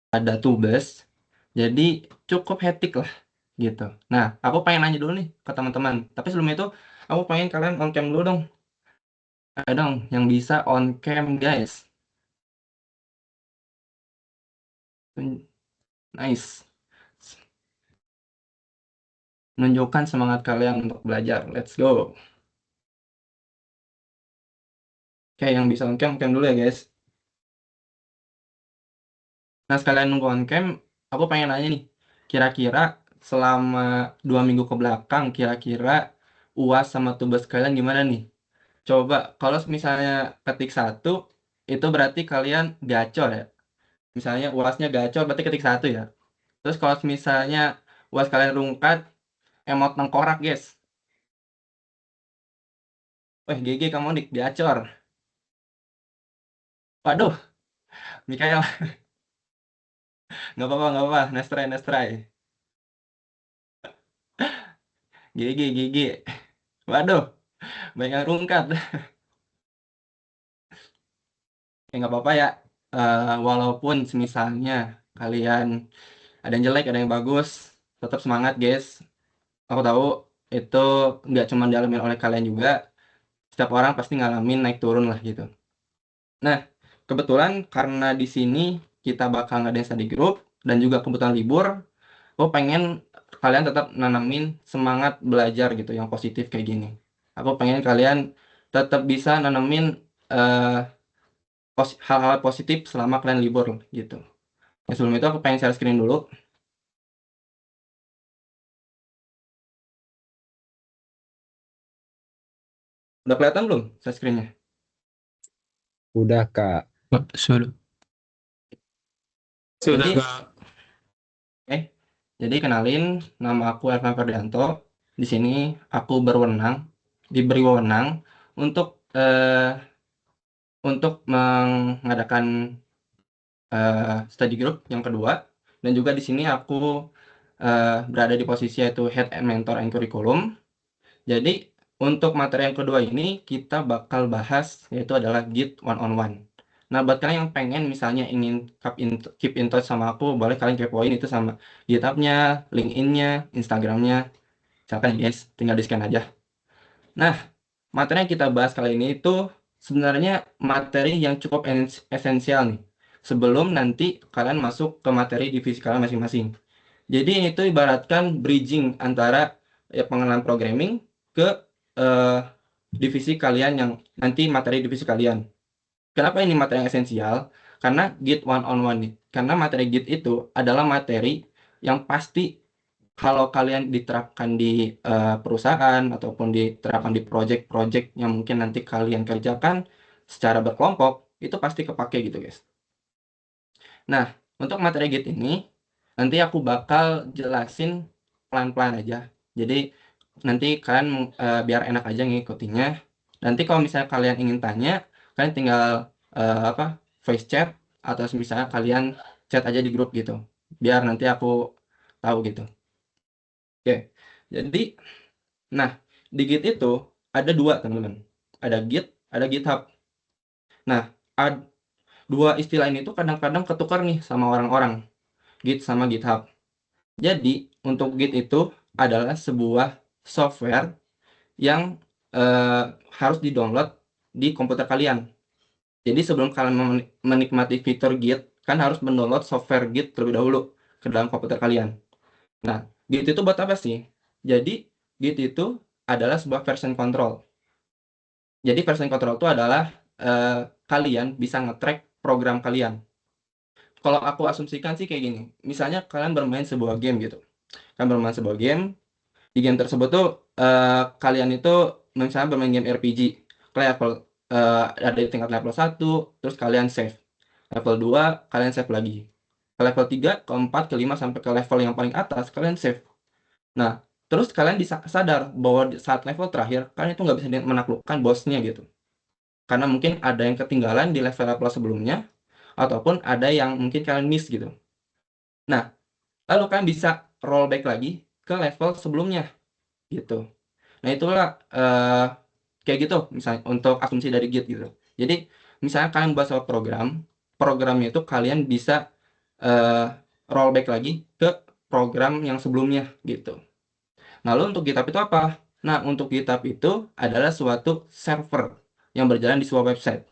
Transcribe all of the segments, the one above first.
ada tugas, jadi cukup hektik lah gitu. Nah, aku pengen nanya dulu nih ke teman-teman. Tapi sebelum itu, aku pengen kalian on cam dulu dong. Ada dong yang bisa on cam guys. Nice. Menunjukkan semangat kalian untuk belajar. Let's go. Oke, yang bisa on cam dulu ya guys. Nah, sekalian nunggu on cam, aku pengen nanya nih. Kira-kira selama 2 minggu ke belakang, kira-kira UAS sama tugas kalian gimana nih? Coba, kalau misalnya ketik satu, itu berarti kalian gacor ya. Misalnya UASnya gacor, berarti ketik satu ya. Terus kalau misalnya UAS kalian rungkat, emot tengkorak guys. Weh, GG kamu nih, gacor. Waduh, Mikael, nggak apa-apa, nice try, nice try. GG. Waduh, banyak yang rungkat. Ya nggak apa-apa ya. Walaupun semisalnya kalian ada yang jelek, ada yang bagus, tetap semangat guys. Aku tahu itu nggak cuma dialamin oleh kalian juga. Setiap orang pasti ngalamin naik turun lah gitu. Nah, kebetulan karena di sini kita bakal ngadain study group dan juga kebetulan libur, aku pengen kalian tetap nanamin semangat belajar gitu yang positif kayak gini. Aku pengen kalian tetap bisa nanamin eh, hal-hal positif selama kalian libur gitu. Ya, sebelum itu aku pengen share screen dulu. Udah kelihatan belum share screen-nya? Udah, Kak. Sudah. Sudah, Jadi, Kak. eh, jadi kenalin, nama aku Evan Ferdianto. Di sini aku diberi wewenang untuk mengadakan study group yang kedua, dan juga di sini aku berada di posisi yaitu head and mentor and curriculum. Jadi untuk materi yang kedua ini kita bakal bahas yaitu adalah Git one on one. Nah, buat kalian yang pengen misalnya ingin keep in touch sama aku, boleh kalian kepoin itu sama GitHub-nya, LinkedIn-nya, Instagram-nya. Silakan guys, tinggal di-scan aja. Nah, materi yang kita bahas kali ini itu sebenarnya materi yang cukup esensial nih. Sebelum nanti kalian masuk ke materi divisi kalian masing-masing. Jadi ini tuh ibaratkan bridging antara ya, pengenalan programming ke eh, divisi kalian yang nanti materi divisi kalian. Kenapa ini materi yang esensial? Karena Git one on one nih. Karena materi Git itu adalah materi yang pasti kalau kalian diterapkan di perusahaan ataupun diterapkan di project-project yang mungkin nanti kalian kerjakan secara berkelompok, itu pasti kepake gitu guys. Nah, untuk materi Git ini, nanti aku bakal jelasin pelan-pelan aja. Jadi, nanti kalian biar enak aja ngikutinnya. Nanti kalau misalnya kalian ingin tanya, kalian tinggal apa voice chat atau misalnya kalian chat aja di grup gitu. Biar nanti aku tahu gitu. Oke, jadi, nah, di Git itu ada dua teman-teman. Ada Git, ada GitHub. Nah, dua istilah ini tuh kadang-kadang ketukar nih sama orang-orang. Git sama GitHub. Jadi, untuk Git itu adalah sebuah software yang harus di-download di komputer kalian. Jadi, sebelum kalian menikmati fitur Git, kan harus mendownload software Git terlebih dahulu ke dalam komputer kalian. Nah, Git itu buat apa sih? Jadi, Git itu adalah sebuah version control. Jadi, version control itu adalah kalian bisa nge-track program kalian. Kalau aku asumsikan sih kayak gini. Misalnya kalian bermain sebuah game gitu. Kalian bermain sebuah game, di game tersebut tuh kalian itu misalnya bermain game RPG ke level ada di tingkat level 1, terus kalian save level 2, kalian save lagi ke level 3, ke 4, ke 5 sampai ke level yang paling atas kalian save. Nah, terus kalian bisa sadar bahwa saat level terakhir kalian itu nggak bisa menaklukkan bosnya gitu, karena mungkin ada yang ketinggalan di level-level sebelumnya ataupun ada yang mungkin kalian miss gitu. Nah, lalu kalian bisa rollback lagi ke level sebelumnya gitu. Nah, itulah kayak gitu misalnya untuk asumsi dari Git gitu. Jadi, misalnya kalian buat sebuah programnya itu kalian bisa rollback lagi ke program yang sebelumnya gitu. Lalu untuk GitHub itu apa? Nah, untuk GitHub itu adalah suatu server yang berjalan di sebuah website.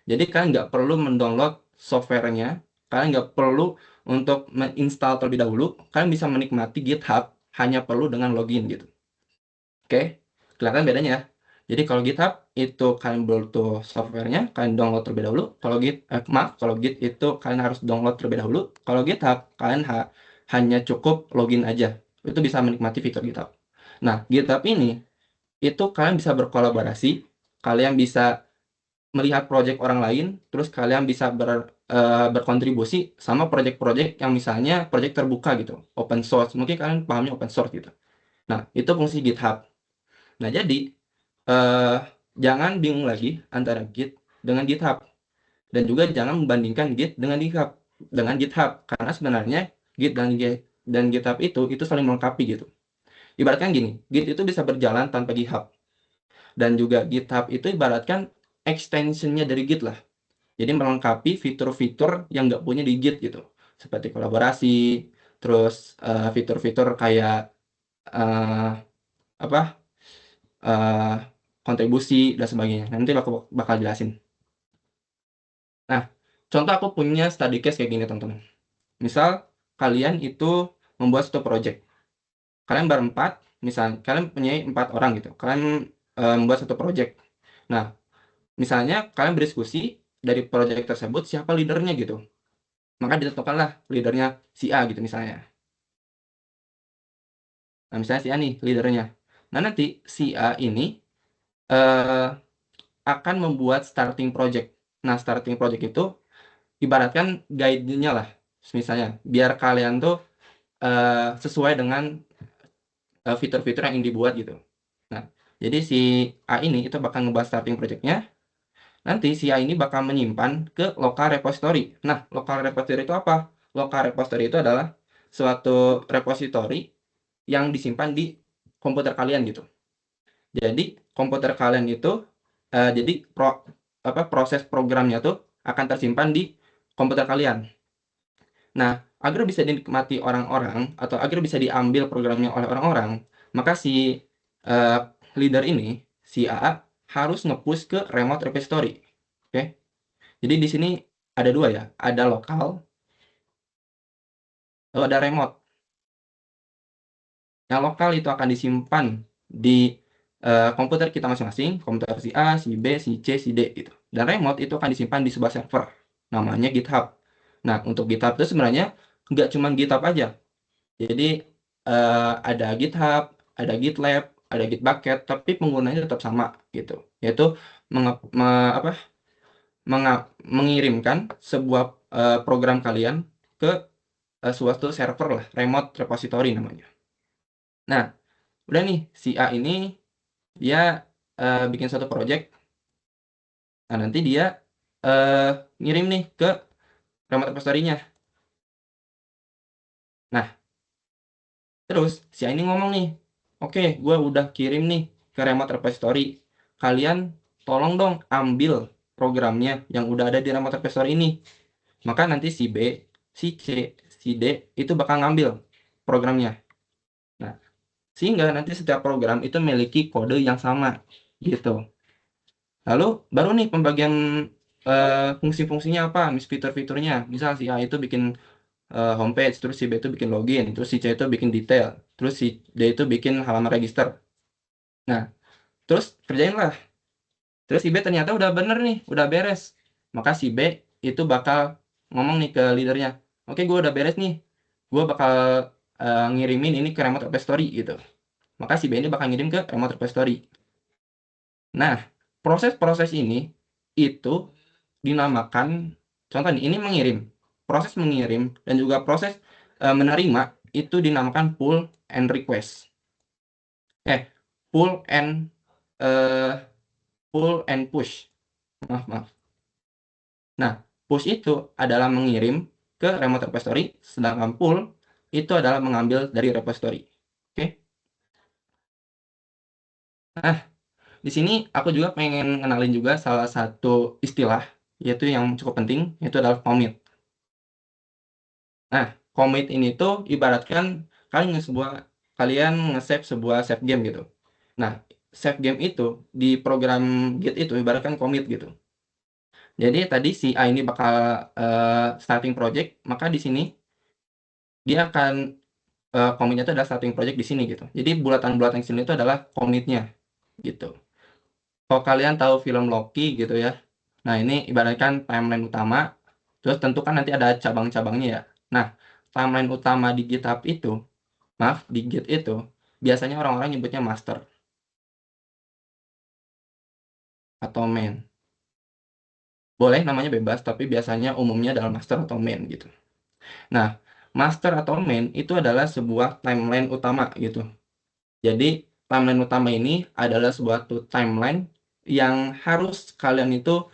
Jadi kalian nggak perlu mendownload softwarenya, kalian nggak perlu untuk menginstal terlebih dahulu, kalian bisa menikmati GitHub hanya perlu dengan login gitu. Oke, kelihatan bedanya ya. Jadi kalau GitHub itu kalian butuh softwarenya, kalian download terlebih dahulu. Kalau Git itu kalian harus download terlebih dahulu. Kalau GitHub kalian hanya cukup login aja. Itu bisa menikmati fitur GitHub. Nah, GitHub ini itu kalian bisa berkolaborasi, kalian bisa melihat project orang lain, terus kalian bisa berkontribusi sama project-project yang misalnya project terbuka gitu, open source. Mungkin kalian pahamnya open source gitu. Nah, itu fungsi GitHub. Nah, jadi eh, jangan bingung lagi antara Git dengan GitHub, dan juga jangan membandingkan Git dengan GitHub karena sebenarnya Git dan GitHub itu saling melengkapi gitu. Ibaratkan gini, Git itu bisa berjalan tanpa GitHub, dan juga GitHub itu ibaratkan extensionnya dari Git lah. Jadi melengkapi fitur-fitur yang nggak punya di Git gitu, seperti kolaborasi, terus fitur-fitur kayak eh, apa eh, kontribusi dan sebagainya. Nanti aku bakal jelasin. Nah, contoh aku punya study case kayak gini teman-teman. Misal kalian itu membuat satu project. Kalian berempat, misal kalian punya 4 orang gitu. Kalian membuat satu project. Nah, misalnya kalian berdiskusi dari project tersebut siapa leadernya gitu. Maka ditentukanlah leadernya si A gitu misalnya. Nah, misalnya si A nih leadernya. Nah, nanti si A ini eh, akan membuat starting project. Nah, starting project itu ibaratkan guide-nya lah, misalnya, biar kalian tuh sesuai dengan fitur-fitur yang ingin dibuat gitu. Nah, jadi si A ini itu bakal ngebahas starting project-nya, nanti si A ini bakal menyimpan ke local repository. Nah, local repository itu apa? Local repository itu adalah suatu repository yang disimpan di komputer kalian gitu. Jadi komputer kalian itu jadi proses programnya tuh akan tersimpan di komputer kalian. Nah, agar bisa dinikmati orang-orang atau agar bisa diambil programnya oleh orang-orang, maka si eh, leader ini, si A, harus nge-push ke remote repository. Oke. Jadi di sini ada dua ya, ada lokal, lalu ada remote. Yang lokal itu akan disimpan di komputer kita masing-masing, komputer si A, si B, si C, si D gitu. Dan remote itu akan disimpan di sebuah server, namanya GitHub. Nah, untuk GitHub itu sebenarnya nggak cuma GitHub aja. Jadi ada GitHub, ada GitLab, ada Gitbucket, tapi penggunanya tetap sama gitu. Yaitu mengirimkan sebuah program kalian ke suatu server lah, remote repository namanya. Nah, udah nih si A ini dia bikin suatu project. Nah, nanti dia eh, ngirim nih ke remote repository-nya. Nah, terus si A ini ngomong nih, oke, gue udah kirim nih ke remote repository. Kalian tolong dong ambil programnya yang udah ada di remote repository ini. Maka nanti si B, si C, si D itu bakal ngambil programnya. Nah, sehingga nanti setiap program itu memiliki kode yang sama gitu. Lalu baru nih pembagian fungsi-fungsinya apa, fitur-fiturnya. Misal si A itu bikin homepage, terus si B itu bikin login, terus si C itu bikin detail, terus si D itu bikin halaman register. Nah, terus kerjain lah. Terus si B ternyata udah bener nih, udah beres. Maka si B itu bakal ngomong nih ke leadernya, oke, gue udah beres nih, gue bakal ngirimin ini ke remote repository gitu. Maka si B ini bakal ngirim ke remote repository. Nah, proses-proses ini itu dinamakan, contoh nih, ini mengirim. Proses mengirim dan juga proses menerima itu dinamakan pull and request. Pull and eh, pull and push. Maaf, maaf. Nah, push itu adalah mengirim ke remote repository, sedangkan pull itu adalah mengambil dari repository. Oke. Nah, di sini aku juga pengen kenalin juga salah satu istilah, yaitu yang cukup penting, yaitu adalah commit. Nah, commit ini tuh ibaratkan kalian nge-save sebuah save game gitu. Nah, save game itu di program Git itu ibaratkan commit gitu. Jadi tadi si A ini bakal starting project, maka di sini dia akan commit-nya itu adalah starting project di sini gitu. Jadi bulatan-bulatan di sini itu adalah commit-nya gitu. Kalau kalian tahu film Loki gitu ya. Nah, ini ibaratkan timeline utama, terus tentu kan nanti ada cabang-cabangnya ya. Nah, timeline utama di GitHub itu, maaf, di Git itu biasanya orang-orang nyebutnya master atau main. Boleh namanya bebas, tapi biasanya umumnya adalah master atau main gitu. Nah, master atau main itu adalah sebuah timeline utama gitu. Jadi, timeline utama ini adalah sebuah timeline yang harus kalian itu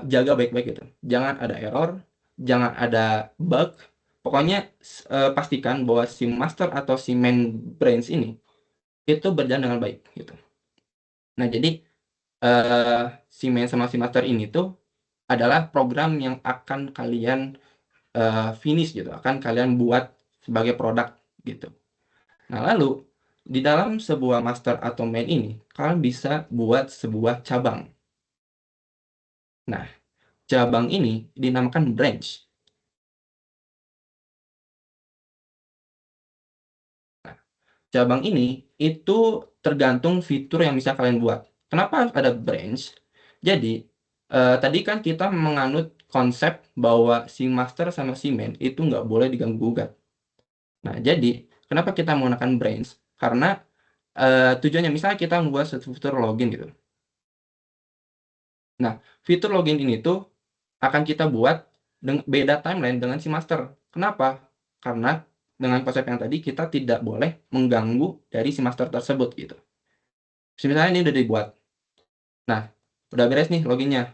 jaga baik-baik gitu. Jangan ada error, jangan ada bug. Pokoknya pastikan bahwa si master atau si main branch ini itu berjalan dengan baik gitu. Nah, jadi eh, si main sama si master ini tuh adalah program yang akan kalian finish gitu, akan kalian buat sebagai produk gitu. Nah, lalu di dalam sebuah master atau main ini, kalian bisa buat sebuah cabang. Nah, cabang ini dinamakan branch. Nah, cabang ini itu tergantung fitur yang bisa kalian buat. Kenapa harus ada branch? Jadi, tadi kan kita menganut konsep bahwa si master sama si main itu nggak boleh diganggu-gugat. Nah, jadi kenapa kita menggunakan branch? Karena tujuannya misalnya kita membuat suatu fitur login gitu. Nah, fitur login ini tuh akan kita buat beda timeline dengan si master. Kenapa? Karena dengan konsep yang tadi kita tidak boleh mengganggu dari si master tersebut gitu. Misalnya ini udah dibuat. Nah, udah beres nih loginnya.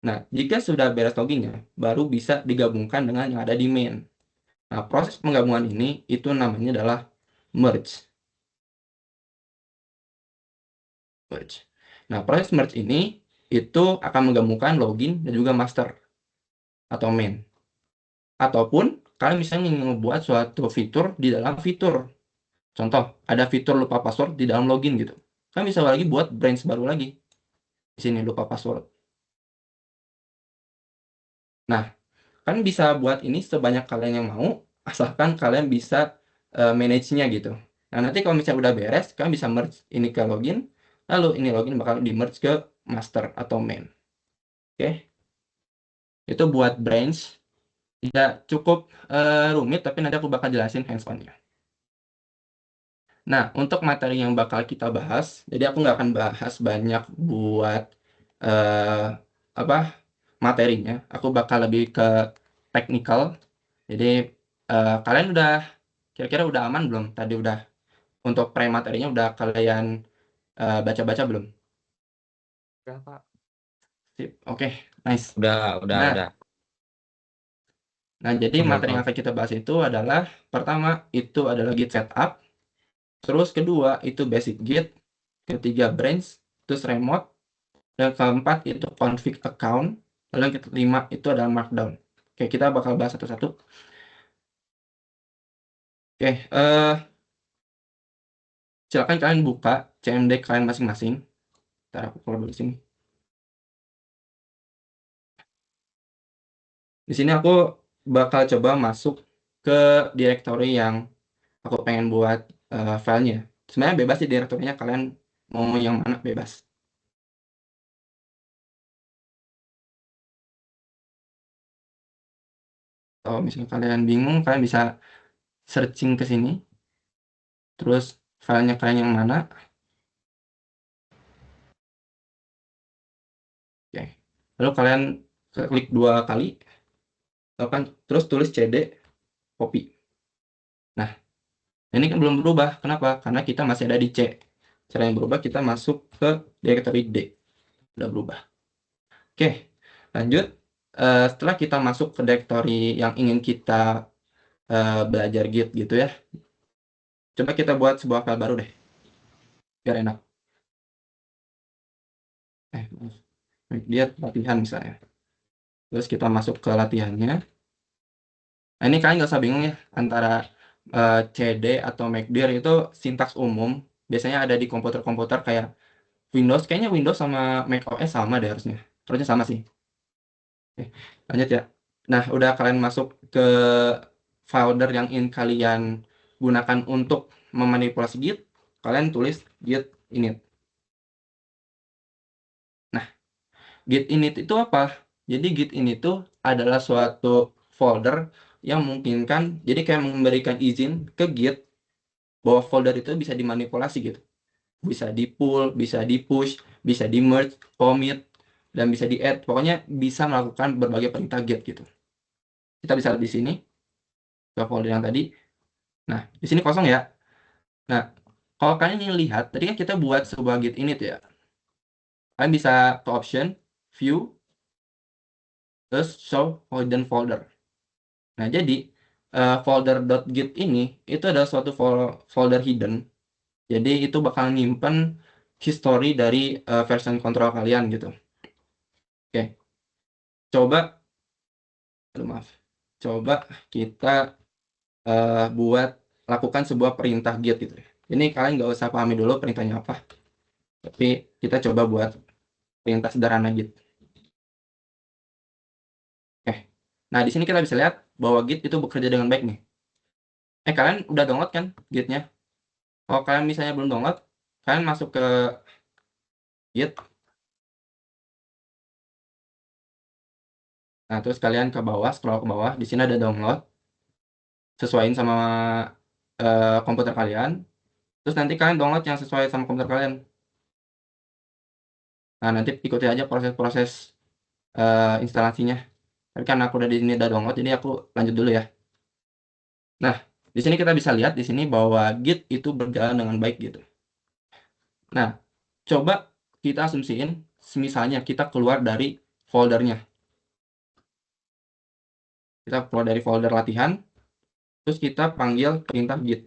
Nah, jika sudah beres loginnya, baru bisa digabungkan dengan yang ada di main. Nah, proses penggabungan ini itu namanya adalah merge. Merge. Nah, proses merge ini itu akan menggabungkan login dan juga master atau main. Ataupun kalian misalnya ingin membuat suatu fitur di dalam fitur. Contoh, ada fitur lupa password di dalam login gitu. Kalian bisa lagi buat branch baru lagi. Di sini lupa password. Nah, kalian bisa buat ini sebanyak kalian yang mau, asalkan kalian bisa manage-nya gitu. Nah, nanti kalau misalnya udah beres, kalian bisa merge ini ke login, lalu ini login bakal di-merge ke master atau main. Oke, itu buat branch. Tidak cukup rumit, tapi nanti aku bakal jelasin hands-on-nya. Nah, untuk materi yang bakal kita bahas, jadi aku nggak akan bahas banyak buat eh, apa materinya. Aku bakal lebih ke teknikal. Jadi kalian udah kira-kira udah aman belum? Tadi udah untuk pre-materinya udah kalian baca-baca belum? Udah, Pak. Sip. Oke, nice. Udah, Nah, udah. jadi Udah, materi yang Bang. akan kita bahas itu adalah pertama itu adalah Git setup, terus kedua itu basic Git, ketiga branch, terus remote, dan keempat itu config account, lalu yang kelima itu adalah markdown. Oke, kita bakal bahas satu-satu. Oke, silakan kalian buka CMD kalian masing-masing. Ntar aku keluar dulu sini. Di sini aku bakal coba masuk ke directory yang aku pengen buat filenya. Sebenarnya bebas sih direktorinya, kalian mau yang mana bebas. Kalau misalnya kalian bingung, kalian bisa searching ke sini, terus filenya kalian yang mana. Oke. Lalu kalian klik 2 kali, lalu kan terus tulis CD, copy. Nah, ini kan belum berubah. Kenapa? Karena kita masih ada di C. Cara yang berubah, kita masuk ke directory D. Udah berubah. Oke, lanjut. Setelah kita masuk ke directory yang ingin kita belajar Git gitu ya, coba kita buat sebuah file baru deh, biar enak. Maaf. Dia latihan misalnya. Terus kita masuk ke latihannya. Nah, ini kalian nggak usah bingung ya antara CD atau MACD itu sintaks umum. Biasanya ada di komputer-komputer kayak Windows. Kayaknya Windows sama macOS sama deh harusnya. Harusnya sama sih. Oke, lanjut ya. Nah, udah kalian masuk ke folder yang ingin kalian gunakan untuk memanipulasi Git, kalian tulis Git init. Nah, Git init itu apa? Jadi Git init itu adalah suatu folder yang memungkinkan, jadi kayak memberikan izin ke Git bahwa folder itu bisa dimanipulasi gitu. Bisa di pull, bisa di push, bisa di merge, commit, dan bisa di add. Pokoknya bisa melakukan berbagai perintah Git gitu. Kita bisa lihat di sini ke folder yang tadi. Nah, di sini kosong ya. Nah, kalau kalian ingin lihat, tadi kan kita buat sebuah Git init ya. Kalian bisa ke option, view, terus show hidden folder. Nah, jadi folder.git ini itu adalah suatu folder hidden. Jadi itu bakal nyimpen history dari version control kalian gitu. Oke, coba, aduh maaf, coba kita buat lakukan sebuah perintah git gitu. Ini kalian nggak usah pahami dulu perintahnya apa, tapi kita coba buat perintah sederhana git. Oke, nah di sini kita bisa lihat bahwa git itu bekerja dengan baik nih. Kalian udah download kan gitnya? Kalau kalian misalnya belum download, kalian masuk ke git. Nah, terus kalian ke bawah, scroll ke bawah. Di sini ada download. Sesuaiin sama komputer kalian. Terus nanti kalian download yang sesuai sama komputer kalian. Nah, nanti ikuti aja proses-proses instalasinya. Tapi kan aku udah di sini udah download, jadi aku lanjut dulu ya. Nah, di sini kita bisa lihat di sini bahwa Git itu berjalan dengan baik gitu. Nah, coba kita asumsiin, misalnya kita keluar dari foldernya. Kita keluar dari folder latihan, terus kita panggil perintah Git.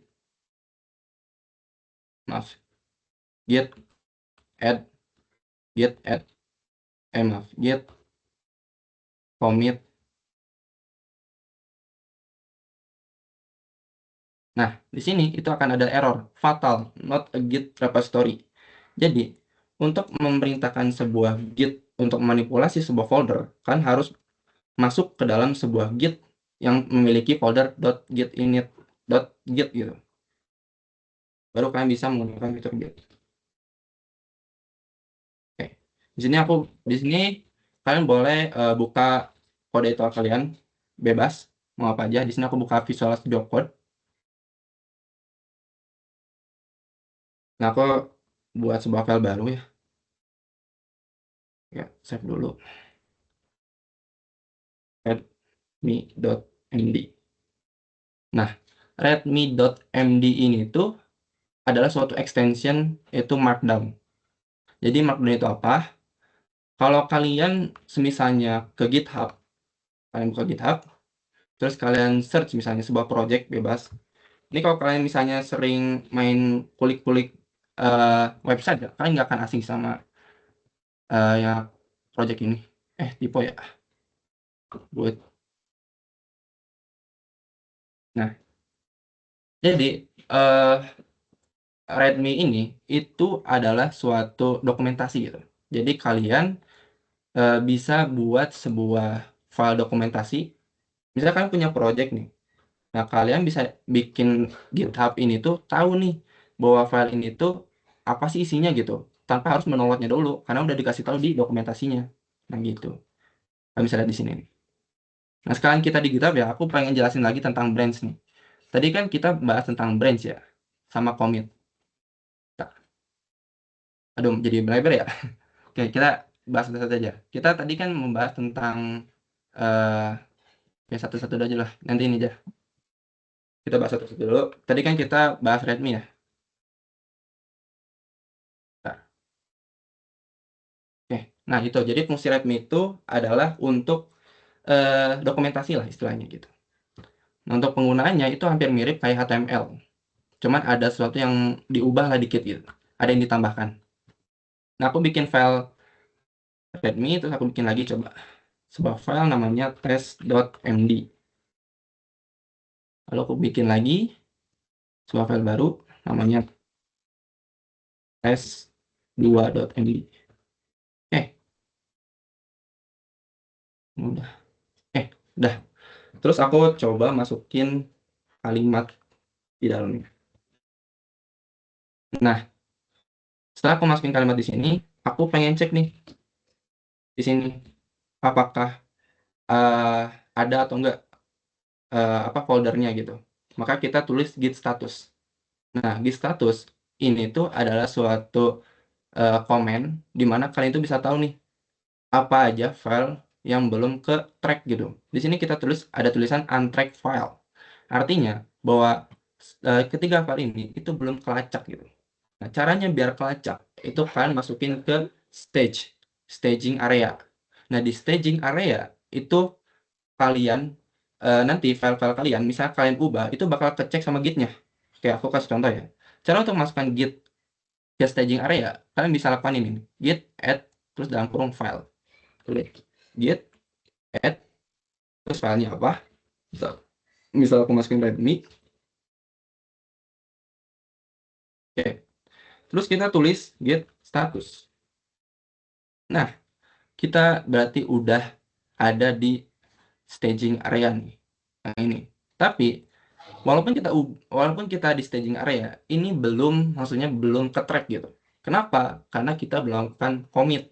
Maaf, Git add, Git add, maaf, Git commit. Nah, di sini itu akan ada error, fatal, not a Git repository. Jadi, untuk memerintahkan sebuah Git untuk manipulasi sebuah folder, kan harus masuk ke dalam sebuah Git yang memiliki folder .git init .git gitu. Baru kalian bisa menggunakan fitur Git. Oke. Di sini kalian boleh buka kode editor kalian bebas mau apa aja. Di sini aku buka Visual Studio Code. Nah, aku buat sebuah file baru ya. Ya, save dulu. Redmi.md. Nah, redmi.md ini tuh adalah suatu extension yaitu Markdown. Jadi Markdown itu apa? Kalau kalian semisalnya ke GitHub, kalian buka GitHub, terus kalian search misalnya sebuah project bebas. Ini kalau kalian misalnya sering main kulik-kulik website ya, kalian nggak akan asing sama ya project ini. Typo ya. Buat. Nah, jadi README ini itu adalah suatu dokumentasi gitu. Jadi kalian bisa buat sebuah file dokumentasi. Misalnya kalian punya project nih. Nah, kalian bisa bikin GitHub ini tuh tahu nih bahwa file ini tuh apa sih isinya gitu. Tanpa harus mendownloadnya dulu karena udah dikasih tahu di dokumentasinya. Nah, gitu. Kalian bisa lihat di sini nih. Nah, sekarang kita di GitHub ya, aku pengen jelasin lagi tentang branch nih. Tadi kan kita bahas tentang branch ya, sama commit. Nah, aduh, jadi belajar ya. Oke, kita bahas satu-satu aja. Kita tadi kan membahas tentang eh ya satu-satu aja lah. Nanti ini aja. Kita bahas satu-satu dulu. Tadi kan kita bahas README ya. Nah, oke. Nah, itu. Jadi fungsi README itu adalah untuk dokumentasi lah istilahnya gitu. Nah, untuk penggunaannya itu hampir mirip kayak HTML. Cuman ada sesuatu yang diubah lah dikit gitu. Ada yang ditambahkan. Nah, aku bikin file README, terus aku bikin lagi coba. Sebuah file namanya test.md. Lalu aku bikin lagi sebuah file baru namanya test2.md. Udah. Udah. Terus aku coba masukin kalimat di dalamnya. Nah, setelah aku masukin kalimat di sini, aku pengen cek nih di sini apakah ada atau enggak foldernya gitu. Maka kita tulis git status. Nah, git status ini tuh adalah suatu komen di mana kalian itu bisa tahu nih apa aja file yang belum ke track gitu. Di sini kita tulis ada tulisan untracked file. Artinya bahwa ketiga file ini itu belum kelacak gitu. Nah, caranya biar kelacak itu kalian masukin ke staging area. Nah, di staging area itu kalian nanti file-file kalian, misalnya kalian ubah, itu bakal kecek sama gitnya. Oke, aku kasih contoh ya. Cara untuk masukkan git ke staging area, kalian bisa lakukan ini. Git add, terus dalam kurung file. Klik git add, terus filenya apa. Misal aku masukin readme. Oke. Terus kita tulis git status. Nah, kita berarti udah ada di staging area nih. Nah, ini. Tapi walaupun kita di staging area, ini maksudnya belum ke track gitu. Kenapa? Karena kita belum melakukan commit.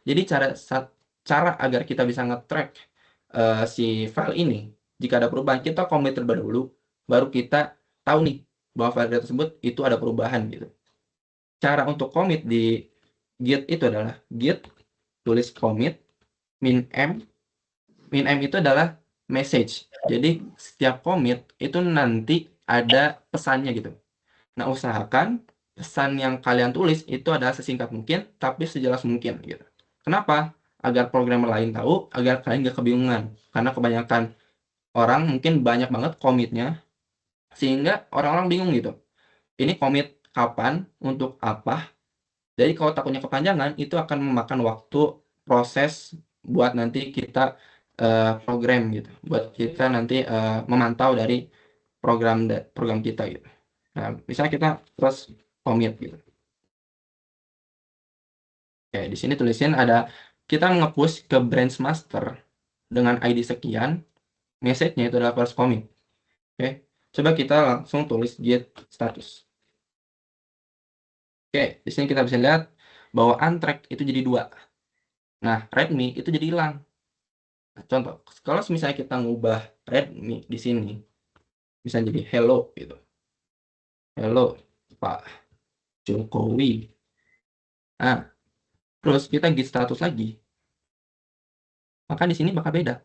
Jadi cara agar kita bisa nge-track si file ini, jika ada perubahan, kita commit terlebih dahulu, baru kita tahu nih bahwa file tersebut itu ada perubahan gitu. Cara untuk commit di Git itu adalah git tulis commit min m itu adalah message. Jadi setiap commit itu nanti ada pesannya gitu. Nah, usahakan pesan yang kalian tulis itu adalah sesingkat mungkin tapi sejelas mungkin gitu. Kenapa? Agar programmer lain tahu, agar kalian gak kebingungan. Karena kebanyakan orang mungkin banyak banget commit-nya sehingga orang-orang bingung gitu. Ini commit kapan, untuk apa? Jadi kalau takutnya kepanjangan, itu akan memakan waktu proses buat nanti kita program gitu. Buat kita nanti memantau dari program kita gitu. Nah, misalnya kita terus commit gitu. Oke, di sini tulisin ada kita nge-push ke branch master dengan ID sekian, message-nya itu adalah first commit. Oke, coba kita langsung tulis git status. Oke, di sini kita bisa lihat bahwa untrack itu jadi 2. Nah, readme itu jadi hilang. Nah, contoh, kalau misalnya kita ngubah readme di sini, bisa jadi hello gitu. Hello, Pak Jokowi. Nah, terus kita git status lagi, maka di sini bakal beda.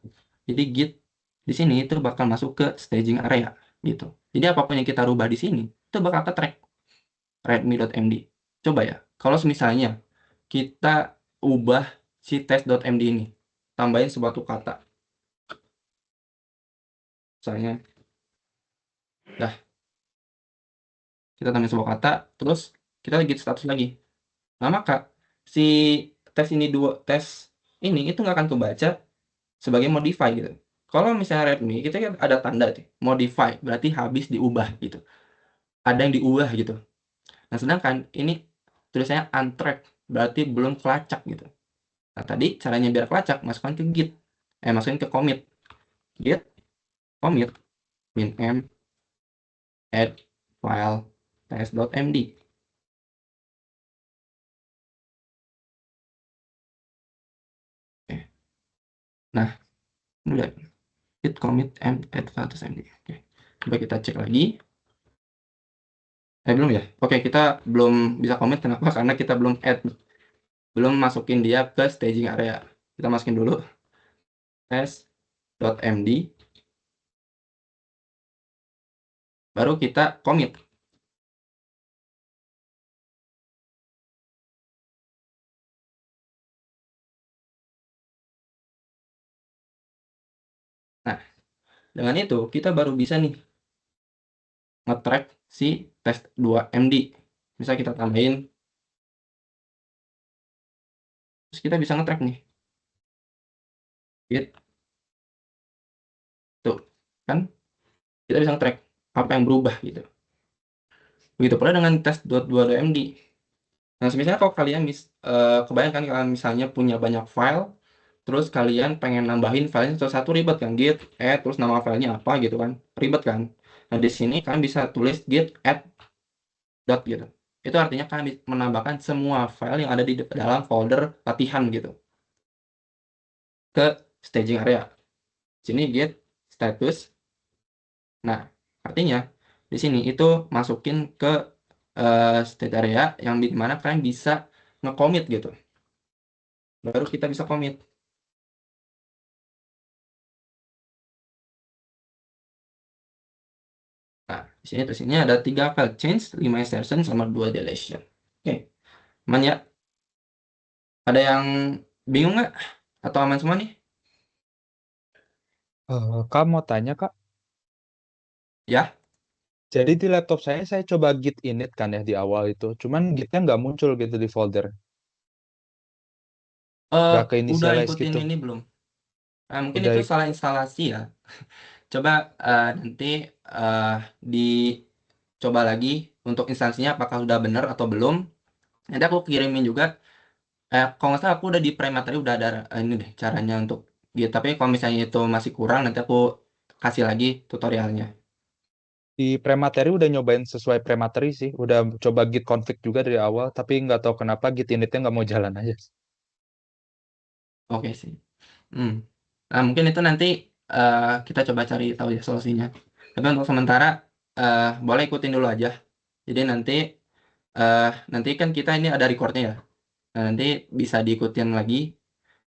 Jadi git di sini itu bakal masuk ke staging area gitu. Jadi apapun yang kita rubah di sini itu bakal ke track readme.md. Coba ya, kalau misalnya kita ubah si test.md ini, tambahin suatu kata, misalnya, kita tambahin sebuah kata, terus kita git status lagi. Nah, maka si tes ini itu nggak akan kebaca sebagai modify gitu. Kalau misalnya readme, kita kan ada tanda tuh, modify, berarti habis diubah gitu. Ada yang diubah gitu. Nah, sedangkan ini tulisannya untrack, berarti belum kelacak gitu. Nah, tadi caranya biar kelacak, masukkan ke git. Masukin ke commit. Git, commit, min m, add file test.md. Oke. Nah, udah. Git, commit, m, add file test.md. Oke. Coba kita cek lagi. Belum ya? Oke, kita belum bisa commit. Kenapa? Karena kita belum masukin dia ke staging area. Kita masukin dulu test.md, baru kita commit. Nah, dengan itu kita baru bisa nih nge-track si test2md. Bisa kita tambahin, terus kita bisa nge-track nih. Git, tuh, kan? kita bisa nge-track apa yang berubah gitu. Begitu pula dengan test.2.md. Nah, misalnya kalau kalian kebayangkan kalian misalnya punya banyak file, terus kalian pengen nambahin filenya satu-satu, ribet kan, git add terus nama filenya apa gitu kan, ribet kan. Nah, di sini kalian bisa tulis git add dot gitu. Itu artinya kalian bisa menambahkan semua file yang ada di dalam folder latihan gitu ke staging area. Sini git status. Nah, artinya di sini itu masukin ke state area yang di mana kalian bisa nge-commit gitu. Baru kita bisa commit. Nah, di sini ada 3 file change, 5 insertion, sama 2 deletion. Oke, aman ya? Ada yang bingung nggak? Atau aman semua nih? Kak mau tanya Kak, Ya? jadi di laptop saya coba git init kan ya di awal itu, cuman gitnya nggak muncul gitu di folder, Eh, nggak ke udah initialize ikutin gitu. ini belum? Nah, mungkin Udah itu salah instalasi ya. Coba nanti eh, dicoba lagi untuk instansinya apakah sudah benar atau belum. Nanti aku kirimin juga. Kalau nggak salah aku udah di premateri udah ada ini deh caranya untuk gitu. Tapi kalau misalnya itu masih kurang, nanti aku kasih lagi tutorialnya. di premateri udah nyobain sesuai premateri sih, udah coba git config juga dari awal, tapi nggak tahu kenapa git initnya nggak mau jalan aja. Oke sih. Hmm. Nah, mungkin itu nanti kita coba cari tahu ya solusinya. Tapi untuk sementara boleh ikutin dulu aja. Jadi eh, nanti kan kita ini ada recordnya ya. Nah, nanti bisa diikutin lagi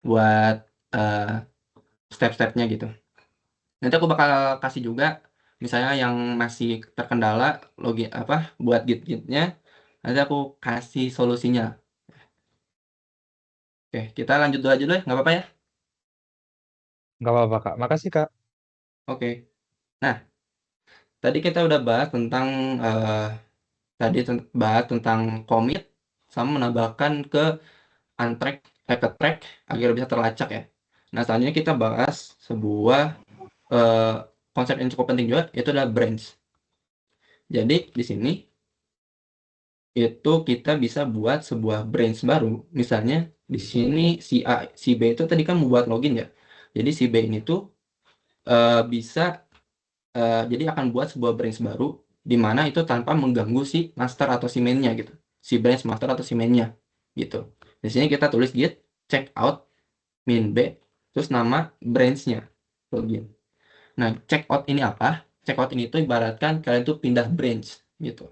buat eh, step-stepnya gitu. Nanti aku bakal kasih juga misalnya yang masih terkendala login apa buat git-gitnya. Nanti aku kasih solusinya. Oke, kita lanjut dulu aja dulu ya, nggak apa-apa ya? Nggak apa-apa Kak, makasih Kak. Oke. Nah, tadi kita udah bahas tentang bahas tentang commit sama menambahkan ke untrack ke track agar bisa terlacak ya. Nah, selanjutnya kita bahas sebuah eh, konsep yang cukup penting juga, yaitu adalah branch. Jadi di sini itu kita bisa buat sebuah branch baru. Misalnya di sini si A, si B itu tadi kan membuat login ya. Jadi si B ini tuh bisa jadi akan buat sebuah branch baru di mana itu tanpa mengganggu si master atau si mainnya gitu. Si branch master atau si mainnya gitu. Di sini kita tulis git check out min B terus nama branch-nya login. Nah, check out ini apa? Check out ini tuh ibaratkan kalian tuh pindah branch gitu.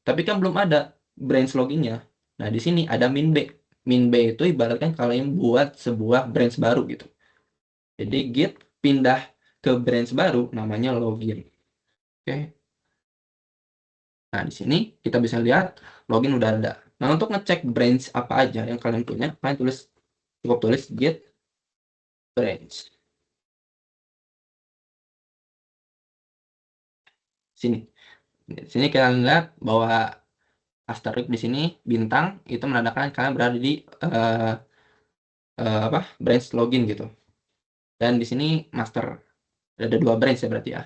Tapi kan belum ada branch loginnya. Nah, di sini ada min B. Min B itu ibaratkan kalian buat sebuah branch baru gitu. Jadi git pindah ke branch baru namanya login. Oke. Nah, di sini kita bisa lihat login udah ada. Nah, untuk ngecek branch apa aja yang kalian punya, kalian cukup tulis git branch. Sini. Di sini kalian lihat bahwa asterisk di sini bintang itu menandakan kalian berada di eh, apa branch login gitu. Dan di sini master ada 2 branch ya berarti ya.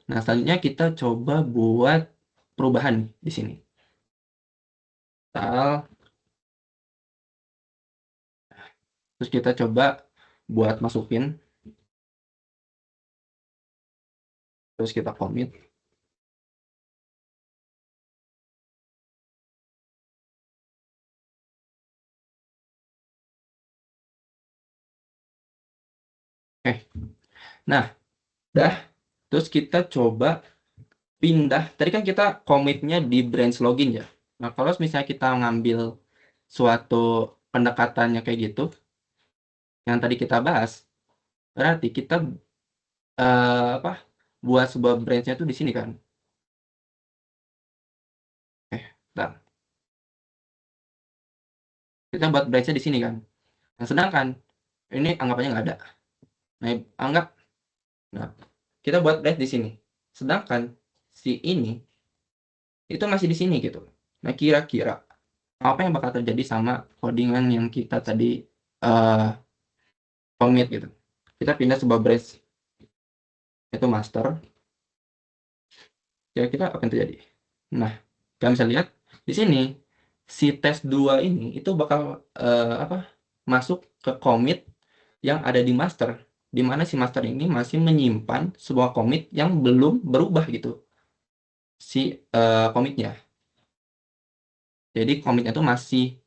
Nah, selanjutnya kita coba buat perubahan nih di sini. Misal, terus kita coba buat masukin, terus kita commit. Nah, dah. Terus kita coba pindah. Tadi kan kita commitnya di branch login ya. Nah, kalau misalnya kita ngambil suatu pendekatannya kayak gitu, yang tadi kita bahas, berarti kita apa buat sebuah branch-nya tuh di sini kan. Bentar. Kita buat branch-nya di sini kan. Nah, sedangkan ini anggapannya nggak ada. Nah, anggap, nah, kita buat branch di sini. Sedangkan si ini itu masih di sini gitu. Nah, kira-kira apa yang bakal terjadi sama codingan yang kita tadi eh commit gitu. Kita pindah sebuah branch itu master. kira-kira apa yang terjadi? Nah, kalian bisa lihat di sini si test 2 ini itu bakal masuk ke commit yang ada di master, di mana si master ini masih menyimpan sebuah commit yang belum berubah gitu si commitnya. Jadi commitnya tuh masih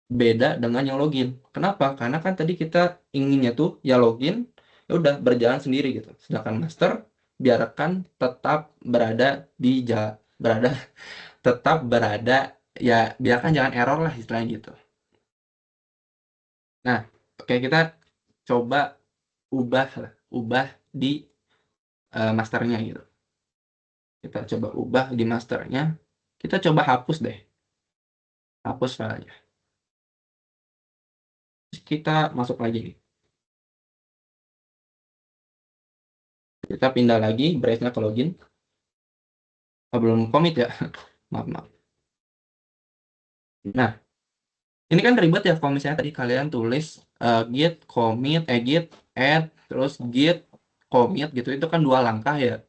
beda dengan yang login. Kenapa? Karena kan tadi kita inginnya tuh ya login, ya udah berjalan sendiri gitu. Sedangkan master biarkan tetap berada di berada tetap berada, ya biarkan jangan error lah istilahnya gitu. Nah, oke, kita coba ubah di masternya gitu. Kita coba ubah di masternya. Kita coba hapus deh, hapus filenya. Terus kita masuk lagi nih. Kita pindah lagi brace-nya ke login. Oh, belum commit ya. Maaf, maaf. Nah, ini kan ribet ya kalau misalnya tadi kalian tulis git commit, git add, terus git commit gitu. Itu kan 2 langkah ya.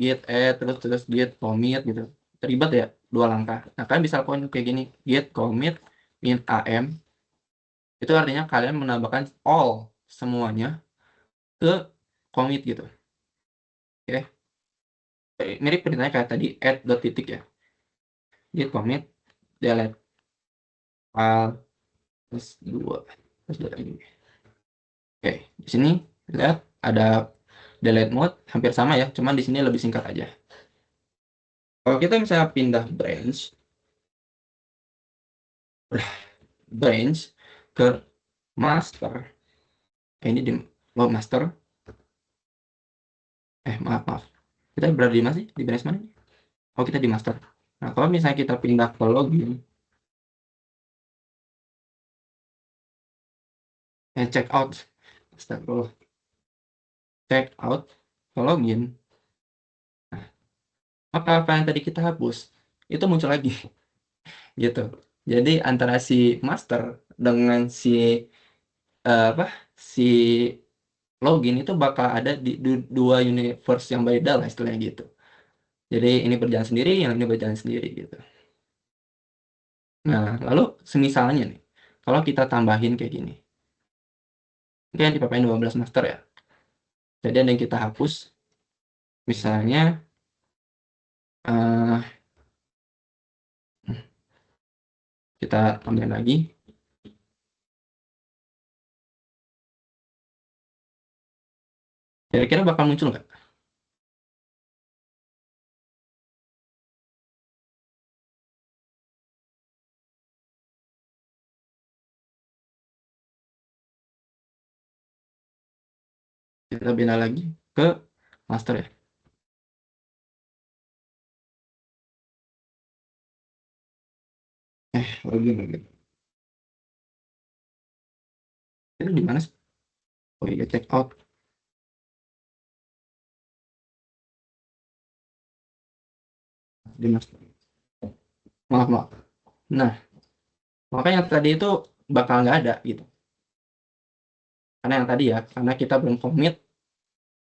Git add, terus git commit gitu. Ribet ya, 2 langkah. Nah, kalian bisa lakukan kayak gini. Git commit in am. Itu artinya kalian menambahkan all semuanya ke commit gitu. Oke. Mirip perintahnya kayak tadi add dot titik ya. Git commit delete file terus 2 terus ini. Oke, di sini lihat ada delete mode hampir sama ya, cuman di sini lebih singkat aja. Kalau kita misalnya pindah branch ke master, ini di master, maaf, kita berada di mana sih? Di branch mana? Oh, kita di master. Nah, kalau misalnya kita pindah ke login, check out, check out ke login, nah, apa yang tadi kita hapus itu muncul lagi gitu. Jadi antara si master dengan si apa si login itu bakal ada di 2 universe yang beda lah istilahnya gitu. Jadi ini berjalan sendiri, yang ini berjalan sendiri gitu. Nah, lalu semisalnya nih, kalau kita tambahin kayak gini, ini kan dipapain 12 master ya. Jadi ada yang kita hapus, misalnya eh, kita tambahin lagi. Kira-kira bakal muncul nggak? Kita pindah lagi ke master ya. Login. Itu di mana sih? Oh iya, check out di master. Maaf, maaf. Nah, makanya tadi itu bakal nggak ada gitu. Karena yang tadi ya, karena kita belum commit,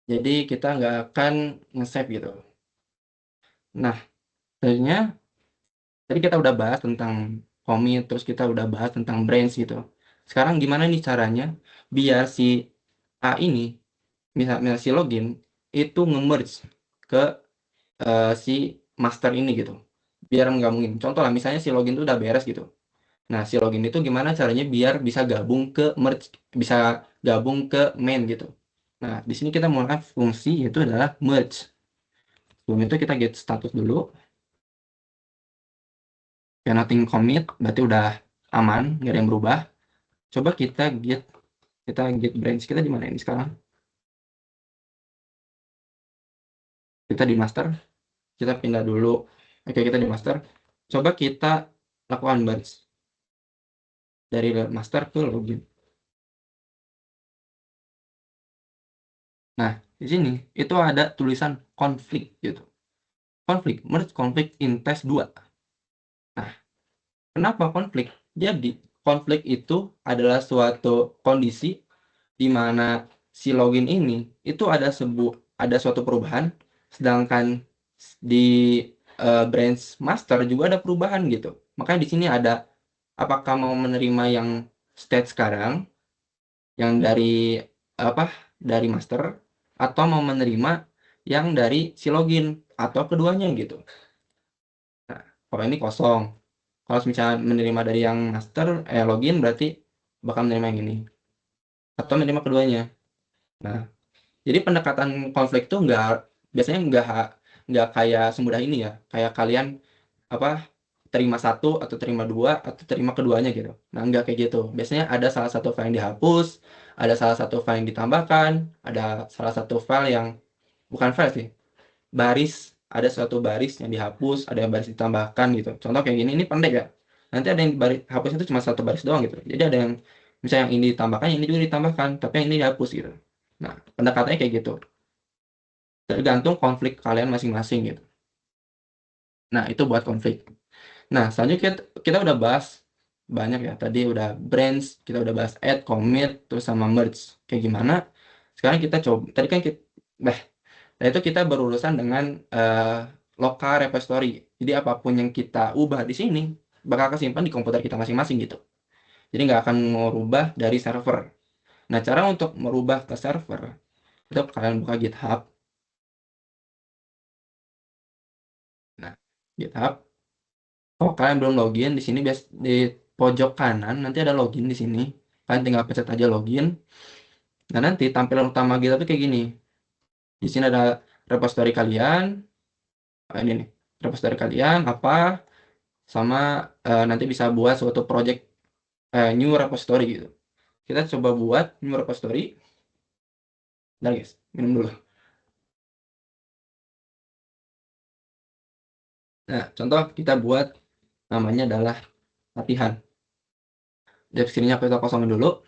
jadi kita nggak akan nge-save gitu. Nah, sebenarnya tadi kita udah bahas tentang commit, terus kita udah bahas tentang branch gitu. Sekarang gimana nih caranya biar si A ini, misalnya si login, itu nge-merge ke si master ini gitu. Biar menggabungin. Contoh lah, misalnya si login itu udah beres gitu. Nah, si login itu gimana caranya biar bisa gabung ke merge, bisa gabung ke main gitu. Nah, di sini kita menggunakan fungsi yaitu adalah merge. Sebelum itu kita get status dulu. Ya, nothing commit, berarti udah aman, nggak ada yang berubah. Coba kita get branch kita di mana ini sekarang? Kita di master, kita pindah dulu. Oke, kita di master. Coba kita lakukan merge dari master ke login. Nah, di sini itu ada tulisan konflik gitu. Konflik, merge konflik in test 2. Nah, kenapa konflik? Jadi, konflik itu adalah suatu kondisi di mana si login ini itu ada suatu perubahan, sedangkan di branch master juga ada perubahan gitu. Makanya di sini ada apakah mau menerima yang state sekarang, yang dari apa dari master, atau mau menerima yang dari si login atau keduanya gitu. Nah, kalau ini kosong. Kalau misalnya menerima dari yang master, login berarti bakal menerima yang ini atau menerima keduanya. Nah, jadi pendekatan konflik tuh biasanya nggak kayak semudah ini ya. Kayak kalian apa terima satu atau terima dua atau terima keduanya gitu. Nah, nggak kayak gitu. Biasanya ada salah satu file yang dihapus, ada salah satu file yang ditambahkan, ada salah satu file yang bukan file sih, baris, ada suatu baris yang dihapus, ada yang baris ditambahkan gitu. Contoh kayak gini, ini pendek ya. Nanti ada yang baris hapusnya itu cuma satu baris doang gitu. Jadi ada yang misalnya yang ini ditambahkan, yang ini juga ditambahkan, tapi yang ini dihapus gitu. Nah, pendekatannya kayak gitu. Tergantung konflik kalian masing-masing gitu. Nah, itu buat konflik. Nah, selanjutnya kita udah bahas banyak ya. Tadi udah branch, kita udah bahas add, commit, terus sama merge. Kayak gimana? Sekarang kita coba. Tadi kan nah itu kita berurusan dengan local repository. Jadi apapun yang kita ubah di sini bakal kesimpan di komputer kita masing-masing gitu. Jadi nggak akan merubah dari server. Nah, cara untuk merubah ke server itu kalian buka GitHub. Nah, GitHub. Kalau kalian belum login di sini di pojok kanan nanti ada login di sini. Kalian tinggal pencet aja login. Nah, nanti tampilan utama GitHub itu kayak gini. Di sini ada repository kalian. Ini nih, repository kalian apa sama nanti bisa buat suatu project new repository gitu. Kita coba buat new repository. Bentar guys, minum dulu. Nah, contoh kita buat namanya adalah latihan. Deskripsinya kita kosongin dulu.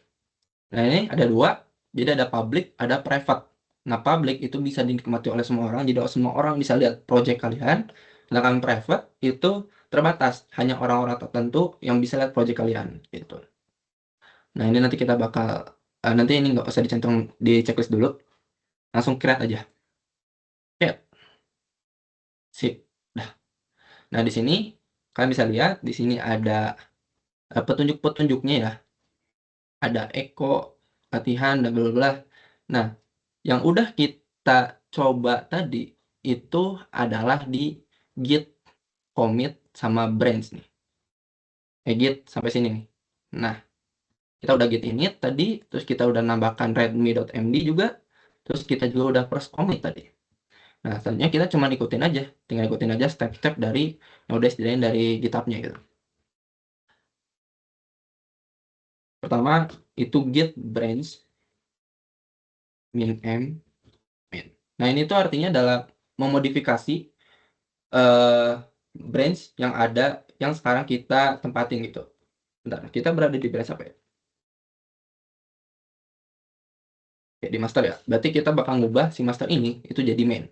Nah, ini ada dua. Jadi ada public, ada private. Nah, public itu bisa dinikmati oleh semua orang. Jadi semua orang bisa lihat project kalian. Sedangkan private itu terbatas. Hanya orang-orang tertentu yang bisa lihat project kalian. Gitu. Nah, ini nanti kita bakal, nanti ini nggak usah dicentang di checklist dulu. Langsung create aja. Create. Sip. Nah, di sini kalian bisa lihat di sini ada petunjuk-petunjuknya ya. Ada echo, latihan dan bla bla bla. Nah, yang udah kita coba tadi itu adalah di git, commit sama branch nih. Git sampai sini nih. Nah, kita udah git init tadi, terus kita udah nambahkan readme.md juga, terus kita juga udah press commit tadi. Nah, selanjutnya kita cuma ikutin aja, tinggal ikutin aja step-step dari yang udah disediain dari GitHub-nya gitu. Pertama itu git branch min m min. Nah, ini tuh artinya adalah memodifikasi eh branch yang ada yang sekarang kita tempatin gitu. Bentar, kita berada di branch apa ya? Ya, di master ya. Berarti kita bakal ngubah si master ini itu jadi main.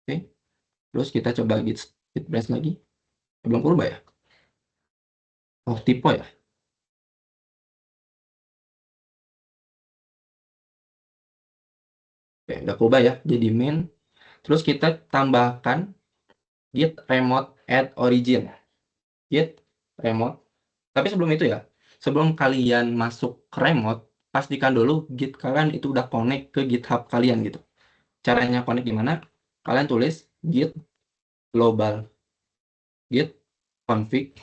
Oke. Terus kita coba git branch lagi. Belum berubah ya? Oh, tipe ya. Oke, udah berubah ya jadi main. Terus kita tambahkan git remote add origin. Git remote. Tapi sebelum itu ya, sebelum kalian masuk ke remote, pastikan dulu git kalian itu udah connect ke GitHub kalian gitu. Caranya connect gimana? Kalian tulis git global, git config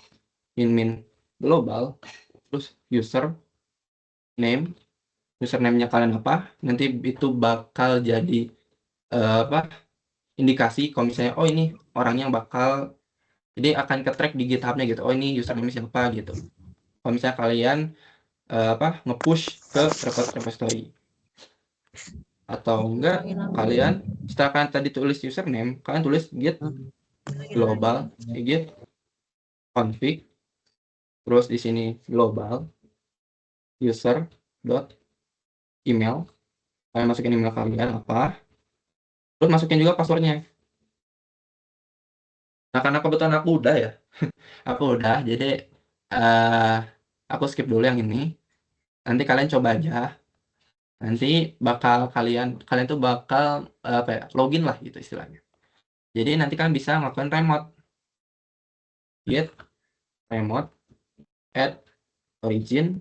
min global, terus username-nya kalian apa? Nanti itu bakal jadi apa? Indikasi kalau misalnya oh ini orangnya bakal jadi akan ke-track di GitHub-nya gitu. Oh ini username siapa gitu. Kalau misalnya kalian apa nge-push ke repository atau enggak kalian setelah kalian tadi tulis username, kalian tulis git global, git config, terus di sini global user dot email, kalian masukin email kalian apa, terus masukin juga passwordnya. Nah, karena kebetulan aku udah ya, aku udah, jadi aku skip dulu yang ini. Nanti kalian coba aja. Nanti kalian tuh bakal apa ya, login lah gitu istilahnya. Jadi nanti kalian bisa ngelakuin remote, git remote add origin.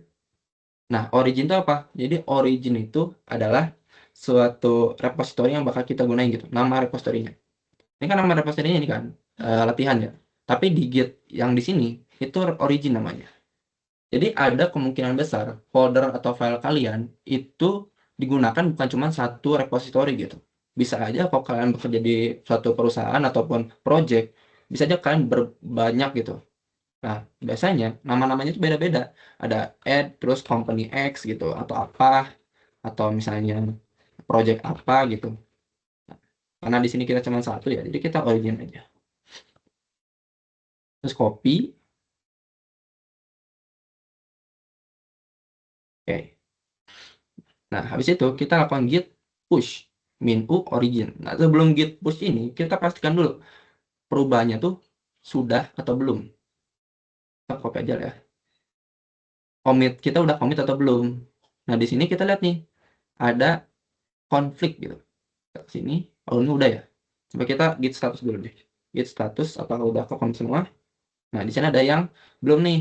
Nah, origin itu apa? Jadi origin itu adalah suatu repository yang bakal kita gunain gitu. Nama repositorinya. Ini kan nama repositorinya ini kan latihan ya. Tapi di Git yang di sini itu origin namanya. Jadi ada kemungkinan besar folder atau file kalian itu digunakan bukan cuma satu repository gitu. Bisa aja kalau kalian bekerja di suatu perusahaan ataupun project, bisa aja kalian berbanyak gitu. Nah, biasanya nama-namanya itu beda-beda. Ada add, terus company X gitu, atau apa, atau misalnya project apa gitu. Nah, karena di sini kita cuma satu ya, jadi kita origin aja. Terus copy, oke. Nah, habis itu kita lakukan git push min u origin. Nah, sebelum git push ini, kita pastikan dulu perubahannya tuh sudah atau belum. Kita copy aja lah ya. Commit, kita udah commit atau belum. Nah, di sini kita lihat nih, ada konflik gitu. Ke sini, oh ini udah ya. Coba kita git status dulu deh. Git status apakah udah ke commit semua. Nah, di sini ada yang belum nih.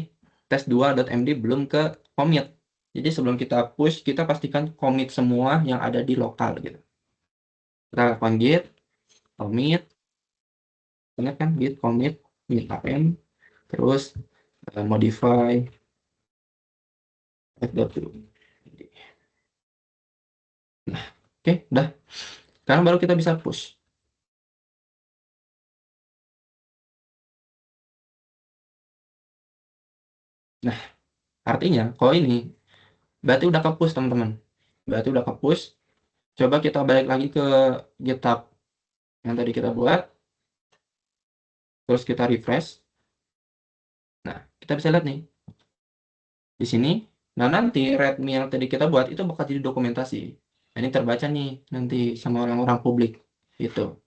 Test2.md belum ke commit. Jadi sebelum kita push, kita pastikan commit semua yang ada di lokal gitu. Kita lakukan git commit, ingat kan git commit git rm, terus modify f.to. Nah, oke, udah. Sekarang baru kita bisa push. Nah, artinya kalau ini berarti udah ke push teman-teman. Berarti udah ke push. Coba kita balik lagi ke GitHub yang tadi kita buat, terus kita refresh. Nah, kita bisa lihat nih di sini. Nah, nanti README yang tadi kita buat itu bakal jadi dokumentasi. Nah, ini terbaca nih nanti sama orang-orang publik gitu.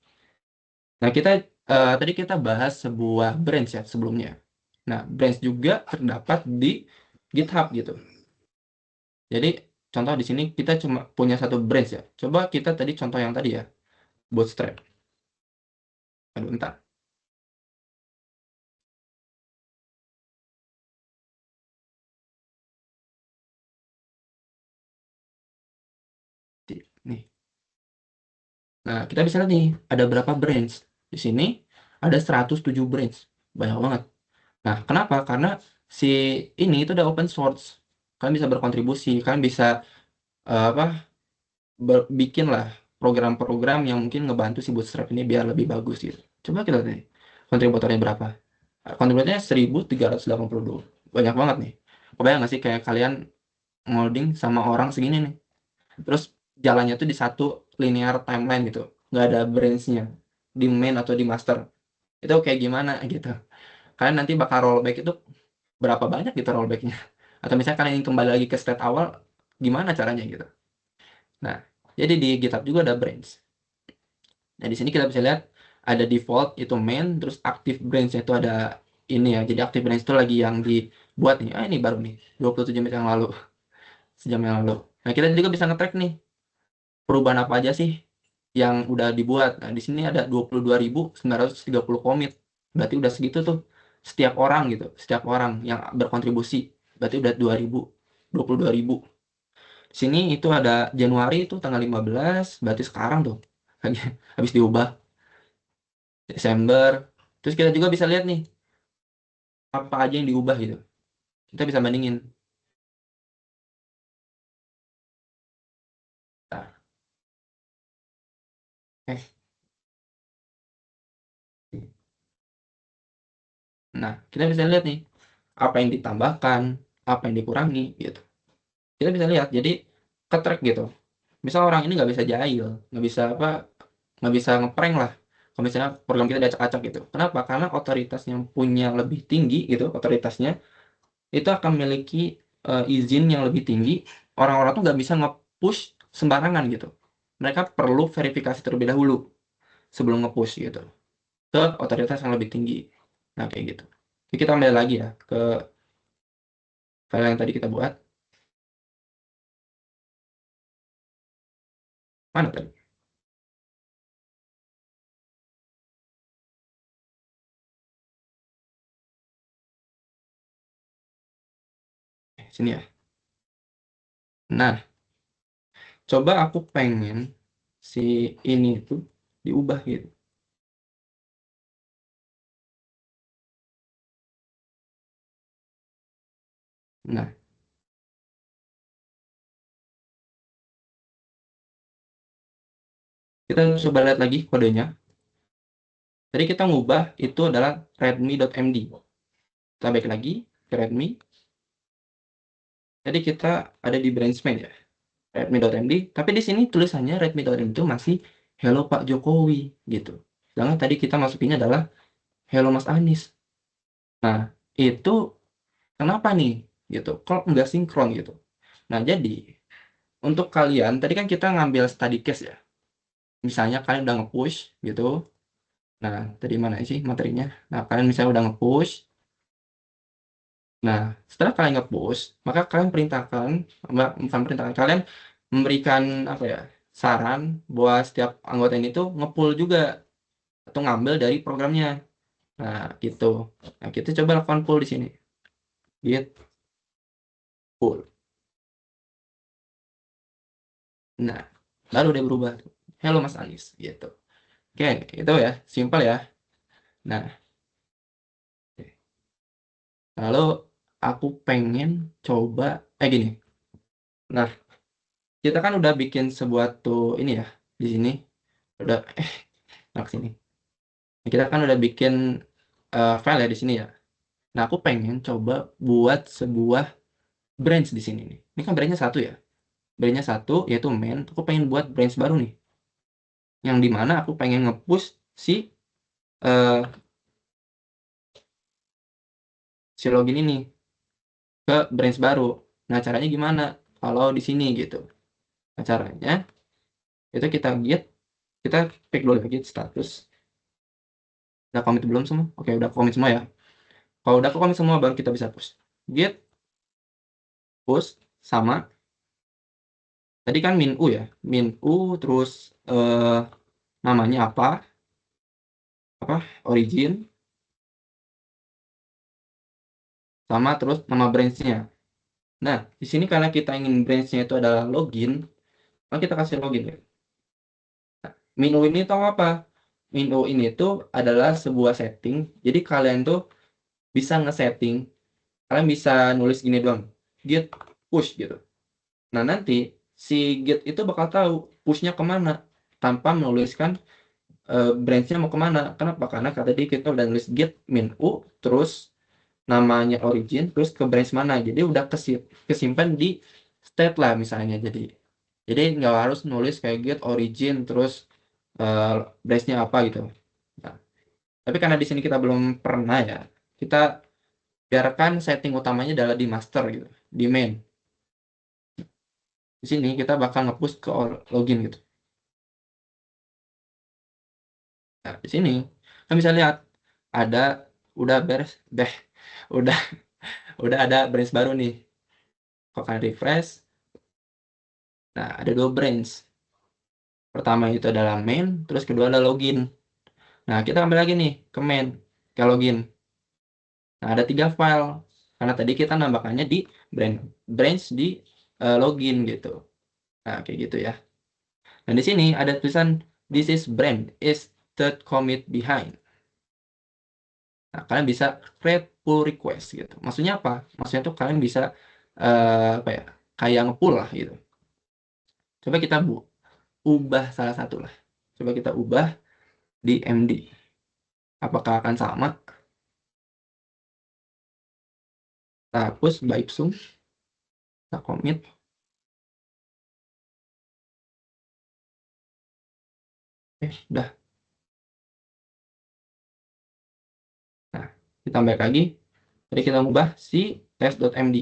Nah, tadi kita bahas sebuah branch ya sebelumnya. Nah, branch juga terdapat di GitHub gitu. Jadi, contoh di sini kita cuma punya satu branch ya. Coba kita tadi contoh yang tadi ya, Bootstrap. Aduh, bentar. Nih. Nah, kita bisa lihat nih, ada berapa branch. Di sini ada 107 branch. Banyak banget. Nah, kenapa? Karena si ini itu udah open source. Kalian bisa berkontribusi, kalian bisa apa bikin lah program-program yang mungkin ngebantu si Bootstrap ini biar lebih bagus gitu. Coba kita lihat nih, kontributornya berapa? Kontributornya 1382. Banyak banget nih. Kebayang nggak sih kayak kalian ngoding sama orang segini nih. Terus jalannya tuh di satu linear timeline gitu. Nggak ada branch-nya di main atau di master. Itu kayak gimana gitu. Kalian nanti bakal rollback itu berapa banyak gitu rollbacknya. Atau misalnya kalian ingin kembali lagi ke state awal, gimana caranya gitu. Nah, jadi di GitHub juga ada branch. Nah, di sini kita bisa lihat ada default itu main, terus active branch itu ada ini ya. Jadi active branch itu lagi yang dibuat nih. Ah, ini baru nih, 27 menit yang lalu, sejam yang lalu. Nah, kita juga bisa nge-track nih perubahan apa aja sih yang udah dibuat. Nah, di sini ada 22.930 komit. Berarti udah segitu tuh setiap orang gitu, setiap orang yang berkontribusi. Berarti udah 22.000. Di sini itu ada Januari itu tanggal 15, berarti sekarang tuh habis diubah Desember. Terus kita juga bisa lihat nih apa aja yang diubah gitu. Kita bisa bandingin. Nah, eh, nah, kita bisa lihat nih apa yang ditambahkan, apa yang dikurangi gitu. Kita bisa lihat, jadi ke-track gitu. Misal orang ini nggak bisa jahil, nggak bisa apa, nggak bisa ngeprank lah. Kalau misalnya program kita diacak-acak gitu. Kenapa? Karena otoritas yang punya lebih tinggi gitu, otoritasnya itu akan memiliki izin yang lebih tinggi. Orang-orang tuh nggak bisa nge-push sembarangan gitu. Mereka perlu verifikasi terlebih dahulu sebelum nge-push gitu ke otoritas yang lebih tinggi. Nah, kayak gitu. Jadi kita kembali lagi ya ke file yang tadi kita buat. Mana tadi? Sini ya. Nah, coba aku pengen si ini tuh diubah gitu. Nah, kita coba lihat lagi kodenya. Tadi kita ngubah itu adalah redmi.md. Kita balik lagi ke Redmi. Jadi kita ada di branchman ya, redmi.md. Tapi di sini tulisannya redmi.md itu masih Hello Pak Jokowi gitu. Sedangkan tadi kita masukinnya adalah Hello Mas Anies. Nah, itu kenapa nih gitu? Kok nggak sinkron gitu? Nah, jadi untuk kalian tadi kan kita ngambil study case ya. Misalnya kalian udah nge-push gitu. Nah, tadi mana sih materinya? Nah, kalian misalnya udah nge-push. Nah, setelah kalian nge-push, maka kalian perintahkan, bukan perintahkan, kalian memberikan apa ya, saran buat setiap anggota ini tuh nge-pull juga atau ngambil dari programnya. Nah, gitu. Nah, kita coba lakukan pull di sini. Git pull. Nah, baru dia berubah. Halo Mas Anies, gitu. Oke, itu ya, simpel ya. Nah, lalu aku pengen coba, gini. Nah, kita kan udah bikin sebuah tuh ini ya di sini. Udah, nah sini. Kita kan udah bikin file ya di sini ya. Nah, aku pengen coba buat sebuah branch di sini nih. Ini kan branchnya satu ya. Branchnya satu yaitu main. Aku pengen buat branch baru nih. Yang dimana aku pengen nge-push si eh, si login ini ke branch baru. Nah, caranya gimana? Kalau di sini gitu. Nah, caranya itu kita git, kita pick dulu ya, git status. Udah commit belum semua? Oke, udah commit semua ya. Kalau udah commit semua baru kita bisa push. Git push sama tadi kan min u ya. Min u terus namanya apa origin sama terus nama branchnya. Nah, di sini karena kita ingin branchnya itu adalah login, maka kita kasih login ya. Min u ini tahu apa? Min u ini tuh adalah sebuah setting. Jadi kalian tuh bisa nge-setting, kalian bisa nulis gini doang, git push gitu. Nah, nanti si git itu bakal tahu pushnya kemana tanpa menuliskan branchnya mau kemana. Kenapa? Karena tadi kita udah nulis git min u terus namanya origin terus ke branch mana, jadi udah kesimpan di state lah misalnya. Jadi nggak harus nulis kayak get origin terus eh, branchnya apa gitu. Nah, tapi karena di sini kita belum pernah ya, kita biarkan setting utamanya adalah di master gitu, di main. Di sini kita bakal nge-push ke login gitu. Nah, di sini kan bisa lihat ada udah beres deh, udah udah ada branch baru nih. Kalau kalian refresh, nah ada dua branch. Pertama itu adalah main, terus kedua adalah login. Nah, kita ambil lagi nih ke main, ke login. Nah, ada tiga file. Karena tadi kita nambahkannya di branch di login gitu. Nah, kayak gitu ya. Nah, di sini ada tulisan this is branch is third commit behind. Nah, kalian bisa create pull request gitu. Maksudnya apa? Maksudnya tuh kalian bisa apa ya? Kayak nge-pull lah gitu. Coba kita ubah salah satu lah. Coba kita ubah di MD. Apakah akan sama? Kita hapus by Ipsum, kita commit. Udah. Nah, kita tambah lagi. Jadi kita ubah si test.md.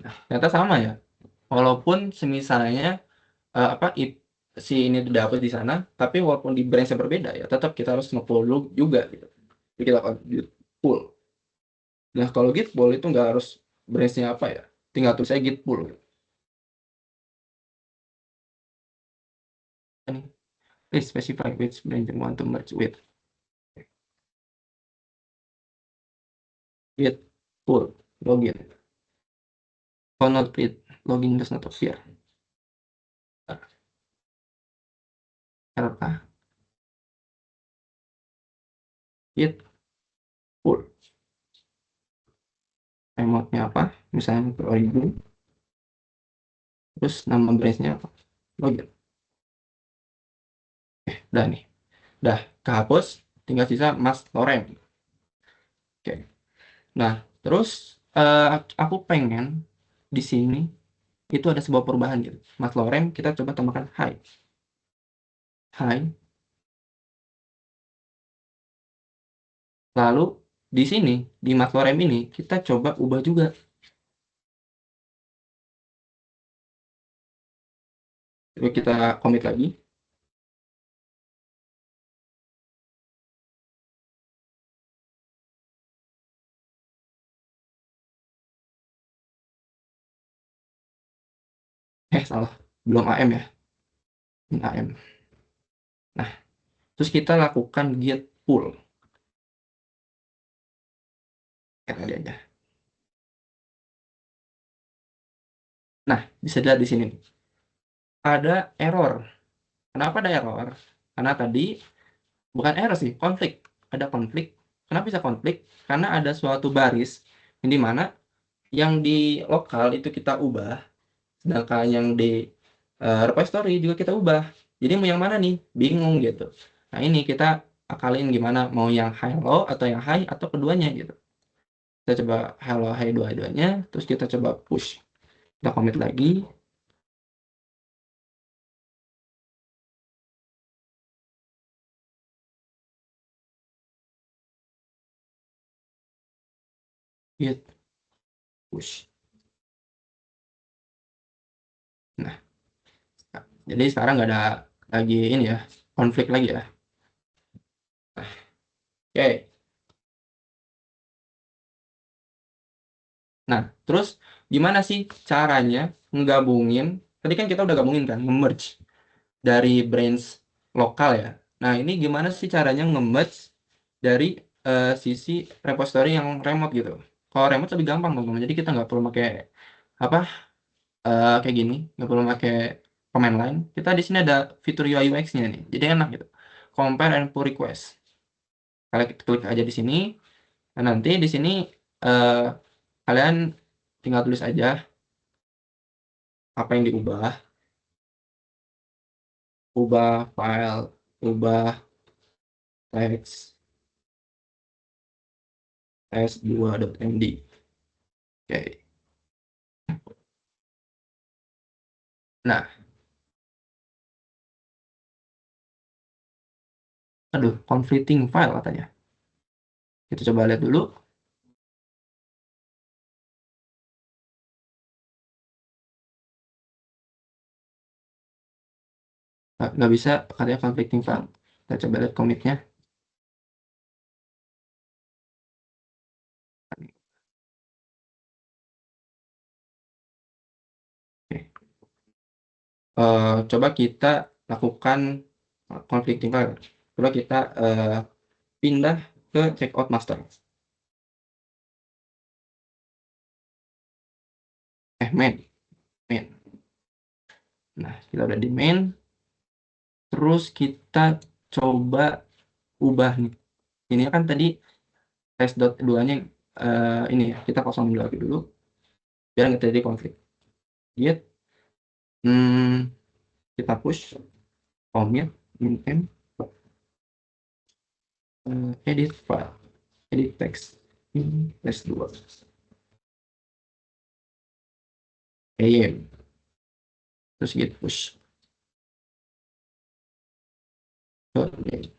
Nah, ternyata sama ya. Walaupun semisalnya apa si ini udah dapet di sana, tapi walaupun di branch yang berbeda ya, tetap kita harus nge-pull juga gitu. Jadi kita akan pull. Nah, kalau git pull itu nggak harus branchnya apa ya. Tinggal tulis saya git pull. Please specify which branch you want to merge with. Git pull login. Oh, not read. Login does not appear. Error. Git pull. Remote-nya apa? Misalnya ke origin. Terus nama branch-nya apa? Login. Udah nih. Udah kehapus. Tinggal sisa Mas Lorem. Oke. Nah, terus aku pengen di sini itu ada sebuah perubahan gitu. Mas Lorem kita coba tambahkan hi. Hi. Lalu di sini di Mas Lorem ini kita coba ubah juga. Coba kita commit lagi. Salah. Belum AM ya. Ini AM. Nah, terus kita lakukan git pull. Kayak tadi aja. Nah, bisa dilihat di sini nih. Ada error. Kenapa ada error? Karena tadi bukan error sih, konflik. Ada konflik. Kenapa bisa konflik? Karena ada suatu baris yang di mana yang di lokal itu kita ubah, sedangkan yang di repository juga kita ubah. Jadi mau yang mana nih? Bingung gitu. Nah, ini kita akalin gimana mau yang hello atau yang high atau keduanya gitu. Kita coba hello high dua-duanya, terus kita coba push. Kita commit lagi. Git push. Nah, jadi sekarang nggak ada lagi ini ya, konflik lagi ya. Oke. Nah, terus gimana sih caranya ngegabungin? Tadi kan kita udah gabungin kan, nge-merge dari branch lokal ya. Nah, ini gimana sih caranya nge-merge dari sisi repository yang remote gitu. Kalau remote lebih gampang teman-teman. Jadi kita nggak perlu pakai apa kayak gini, nggak perlu pakai command line. Kita di sini ada fitur UI UX-nya nih. Jadi enak gitu. Compare and pull request. Kalian klik aja di sini. Nah, nanti di sini eh, kalian tinggal tulis aja apa yang diubah, ubah file, ubah teks s2.md. Oke. Nah, aduh, conflicting file katanya. Kita coba lihat dulu. Nggak bisa katanya conflicting file. Kita coba lihat commit-nya. Oke. Coba kita lakukan conflicting file. Coba kita pindah ke checkout master. Main. Nah, kita udah di main. Terus kita coba ubah nih. Ini kan tadi test.2-nya ini ya, kita kosong lagi dulu. Biar nggak terjadi konflik. Git. Kita push. Commit. Min edit file. Edit text. Test2. Terus git push. Oke.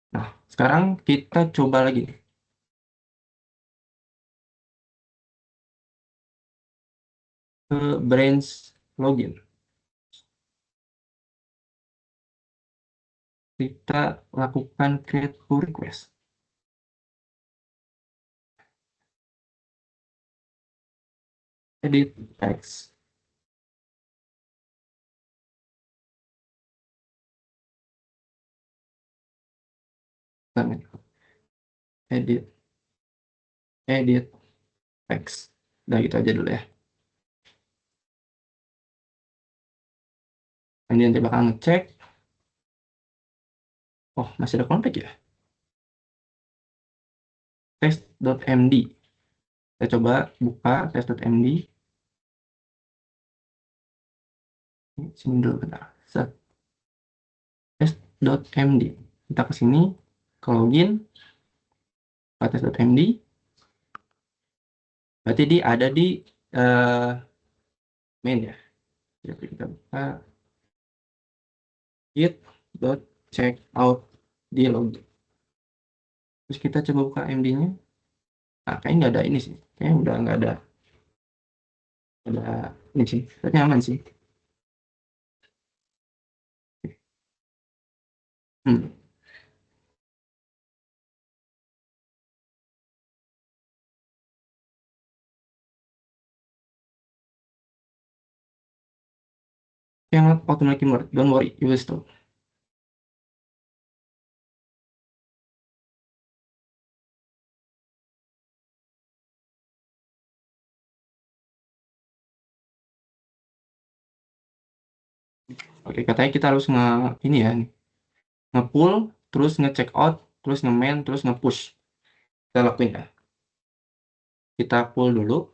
Nah, sekarang kita coba lagi ke branch login. Kita lakukan create pull request. Edit text. edit edit text. Nah, gitu aja dulu ya. Nanti bakal ngecek. Oh, masih ada konflik ya. Test.md. Kita coba buka test.md. Sini dulu bentar. Set. Test.md. Kita ke sini, ke login, ke test.md. Berarti dia ada di main ya. Jadi kita buka git.checkout di login. Terus kita coba buka md-nya. Nah, kayaknya nggak ada ini sih. Kayaknya udah nggak ada ini sih. Tapi aman sih. Hmm. Cannot automatically merge. Don't worry, you will stop. Oke, katanya kita harus ini ya, nge-pull, terus nge-check out, terus nge-main, terus nge-push. Kita lakuin ya. Kita pull dulu.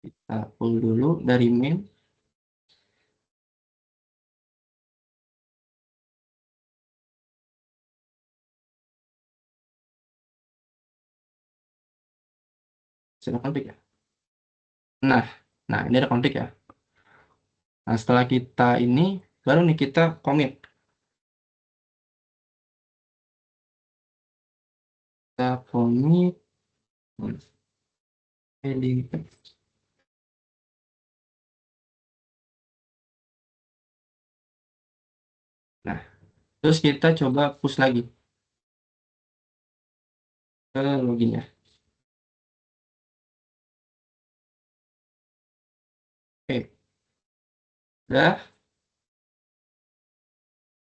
Kita pull dulu dari main. Sudah konflik ya. Nah, nah ini ada konflik ya. Nah, setelah kita ini, baru nih kita commit. Kita commit. Heading text. Nah, terus kita coba push lagi ke login ya. Oke, udah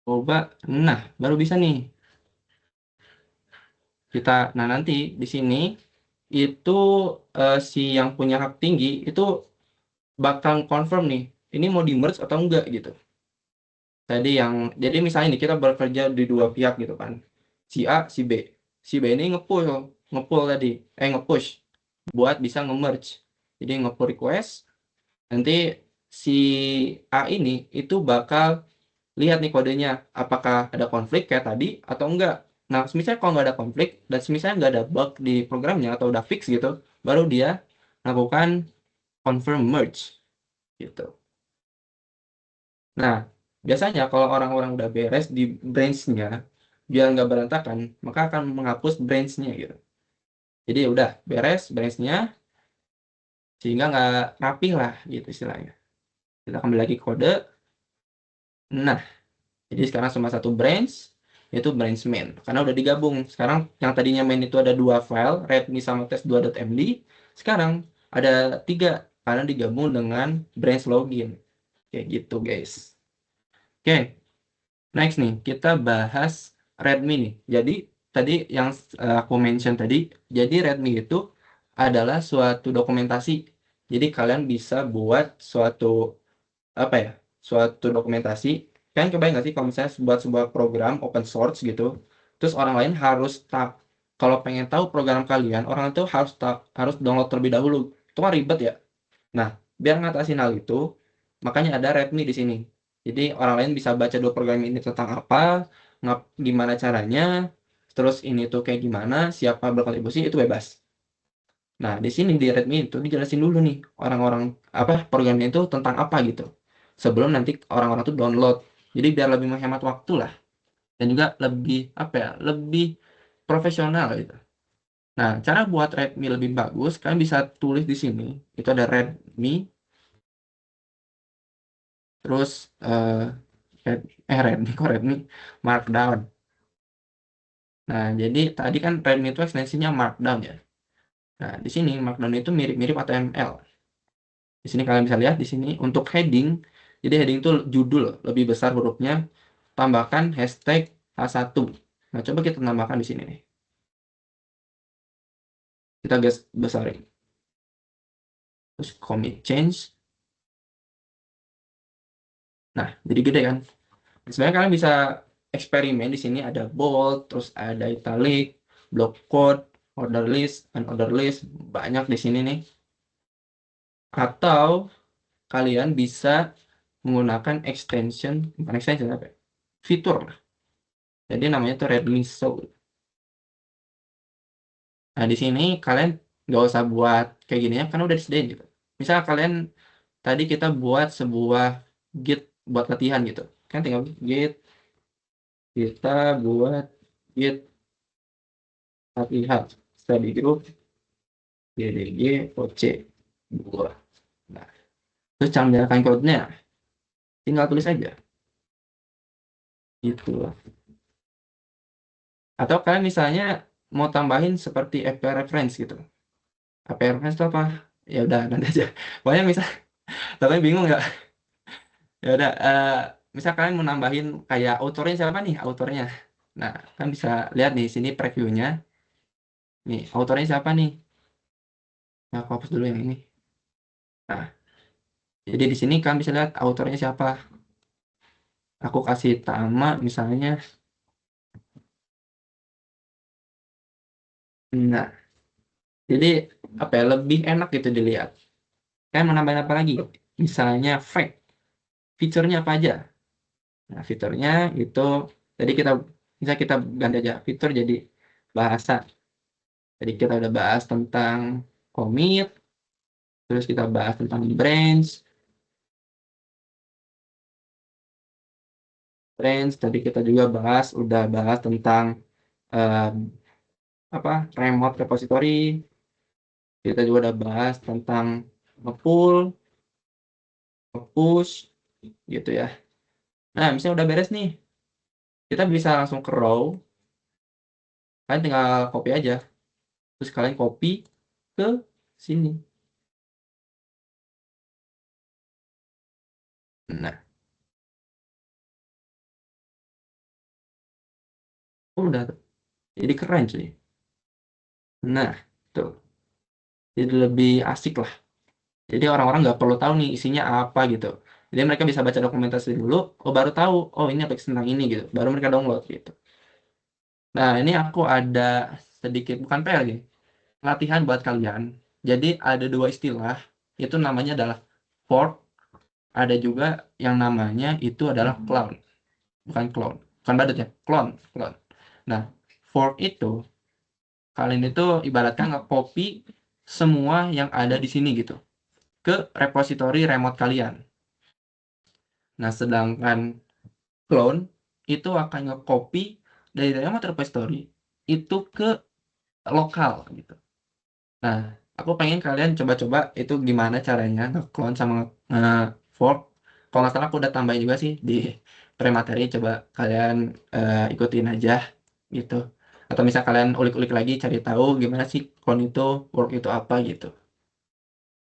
coba. Nah, baru bisa nih. Nah, nanti di sini itu si yang punya hak tinggi itu bakal confirm nih, ini mau di merge atau enggak gitu. Jadi misalnya nih kita bekerja di dua pihak gitu kan, si A, si B. Si B ini ngepull tadi, ngepush buat bisa nge-merge. Jadi nge-pull request, nanti si A ini itu bakal lihat nih kodenya, apakah ada konflik kayak tadi atau enggak. Nah, misalnya kalau nggak ada konflik dan misalnya nggak ada bug di programnya atau udah fix gitu, baru dia melakukan confirm merge gitu. Nah, biasanya kalau orang-orang udah beres di branch-nya, biar nggak berantakan, maka akan menghapus branch-nya gitu. Jadi udah beres branch-nya, sehingga nggak rapi lah gitu istilahnya. Kita kembali lagi ke kode. Nah, jadi sekarang cuma satu branch, yaitu branch main. Karena udah digabung. Sekarang yang tadinya main itu ada dua file, readme sama test2.md. Sekarang ada tiga, karena digabung dengan branch login. Kayak gitu, guys. Oke, next nih, kita bahas readme nih. Jadi, tadi yang aku mention tadi, jadi readme itu adalah suatu dokumentasi. Jadi, kalian bisa buat suatu apa ya, suatu dokumentasi. Kan kebayang nggak sih kalau misalnya buat sebuah program open source gitu, terus orang lain harus kalau pengen tahu program kalian, orang itu harus download terlebih dahulu. Itu kan ribet ya. Nah, biar ngatasin hal itu, makanya ada README di sini. Jadi orang lain bisa baca dua program ini tentang apa, gimana caranya, terus ini tuh kayak gimana, siapa berkontribusi, itu bebas. Nah, di sini di README itu dijelasin dulu nih orang-orang apa programnya itu tentang apa gitu. Sebelum nanti orang-orang tuh download. Jadi biar lebih menghemat waktu lah dan juga lebih apa ya, lebih profesional gitu. Nah, cara buat README lebih bagus, kalian bisa tulis di sini. Itu ada README, terus README kok README Markdown. Nah, jadi tadi kan README itu ekstensinya Markdown ya. Nah, di sini Markdown itu mirip-mirip HTML. Di sini kalian bisa lihat di sini untuk heading Jadi heading itu judul lebih besar hurufnya, tambahkan hashtag H1. Nah, coba kita tambahkan di sini nih. Kita besarin. Terus commit change. Nah, jadi gede kan. Sebenarnya kalian bisa eksperimen di sini, ada bold, terus ada italic, block quote, order list, unorder list, banyak di sini nih. Atau kalian bisa menggunakan extension, bukan extension apa ya? Fitur lah. Jadi namanya tuh red list show. Nah, di sini kalian nggak usah buat kayak gini ya, karena udah disediain gitu. Misal kalian tadi kita buat sebuah git buat latihan gitu. Kan tinggal git, kita buat git latihan study group GDG OC 2. Nah, terus cara menjalankan code-nya tinggal tulis aja. Gitu. Atau kalian misalnya mau tambahin seperti API reference gitu. API reference itu apa? Ya udah nanti aja. Pokoknya misal, tapi bingung nggak? Ya udah, misal kalian mau nambahin kayak autornya siapa nih autornya. Nah, kan bisa lihat nih sini previewnya. Nih, autornya siapa nih? Nah, aku hapus dulu yang ini. Nah, jadi di sini kalian bisa lihat autornya siapa. Aku kasih nama misalnya. Nah, jadi apa ya, lebih enak gitu dilihat. Kalian mau nambahin apa lagi? Misalnya fact, fiturnya apa aja? Nah, fiturnya itu jadi kita ganti aja fitur jadi bahasa. Jadi kita udah bahas tentang commit, terus kita bahas tentang branch. Tadi kita juga udah bahas tentang eh, apa remote repository. Kita juga udah bahas tentang nge-pull, nge-push, gitu ya. Nah, misalnya udah beres nih, kita bisa langsung ke row. Kalian tinggal copy aja. Terus kalian copy ke sini. Nah, udah tuh. Jadi keren cuy. Nah, tuh. Jadi lebih asik lah. Jadi orang-orang nggak perlu tahu nih isinya apa gitu. Jadi mereka bisa baca dokumentasi dulu, oh baru tahu, oh ini apa tentang ini gitu. Baru mereka download gitu. Nah, ini aku ada sedikit, bukan PR gini, latihan buat kalian. Jadi ada dua istilah, itu namanya adalah fork, ada juga yang namanya itu adalah clone. Bukan clone, bukan badut ya, clone, clone. Nah, fork itu, kalian itu ibaratkan nge-copy semua yang ada di sini gitu, ke repository remote kalian. Nah, sedangkan clone itu akan nge-copy dari remote repository itu ke lokal gitu. Nah, aku pengen kalian coba-coba itu gimana caranya nge-clone sama nge-fork. Kalau nggak salah aku udah tambahin juga sih di premateri, coba kalian ikutin aja gitu. Atau misal kalian ulik-ulik lagi cari tahu gimana sih clone itu, fork itu apa gitu.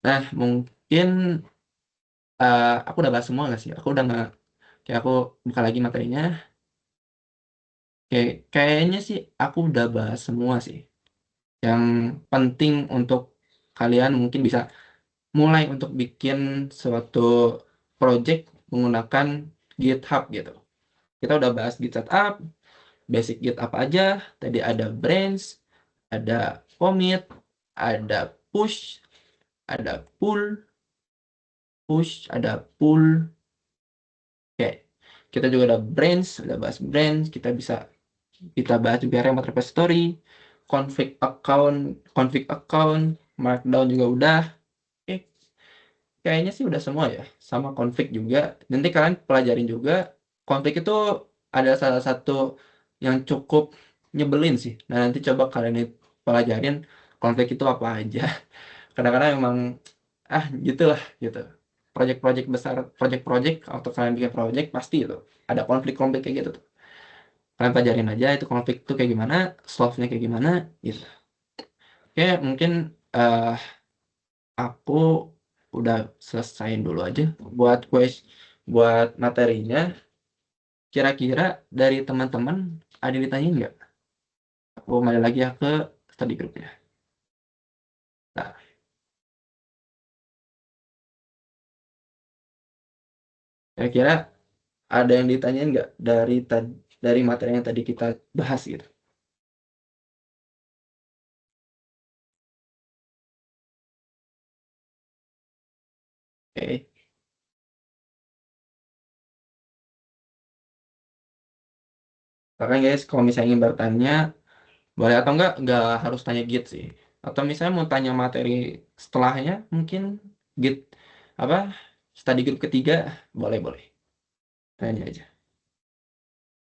Nah, mungkin aku udah bahas semua nggak sih? Aku udah nggak, kayak aku buka lagi materinya. Kayaknya sih aku udah bahas semua sih. Yang penting untuk kalian mungkin bisa mulai untuk bikin suatu project menggunakan GitHub gitu. Kita udah bahas Git setup, basic Git apa aja. Tadi ada branch, ada commit, ada push, ada ada pull. Oke, kita juga ada branch, udah bahas branch. Kita bahas juga remote repository, config account, markdown juga udah. Oke, kayaknya sih udah semua ya, sama config juga. Nanti kalian pelajarin juga. Config itu ada salah satu yang cukup nyebelin sih. Nah, nanti coba kalian pelajarin config itu apa aja. Kadang-kadang emang gitulah gitu. Project-project besar, project-project atau kalian bikin project pasti itu ada konflik-konflik kayak gitu tuh. Kalian pelajarin aja itu konflik tuh kayak gimana, solve-nya kayak gimana gitu. Oke, mungkin aku udah selesaiin dulu aja buat buat materinya, kira-kira dari teman-teman ada yang ditanyain nggak? Aku kembali lagi ya ke study groupnya. Nah, kira-kira ada yang ditanyain nggak dari materi yang tadi kita bahas gitu? Oke. Bahkan guys, kalau misalnya ingin bertanya, boleh atau nggak harus tanya git sih. Atau misalnya mau tanya materi setelahnya, mungkin git apa study group ketiga, boleh boleh. Tanya aja.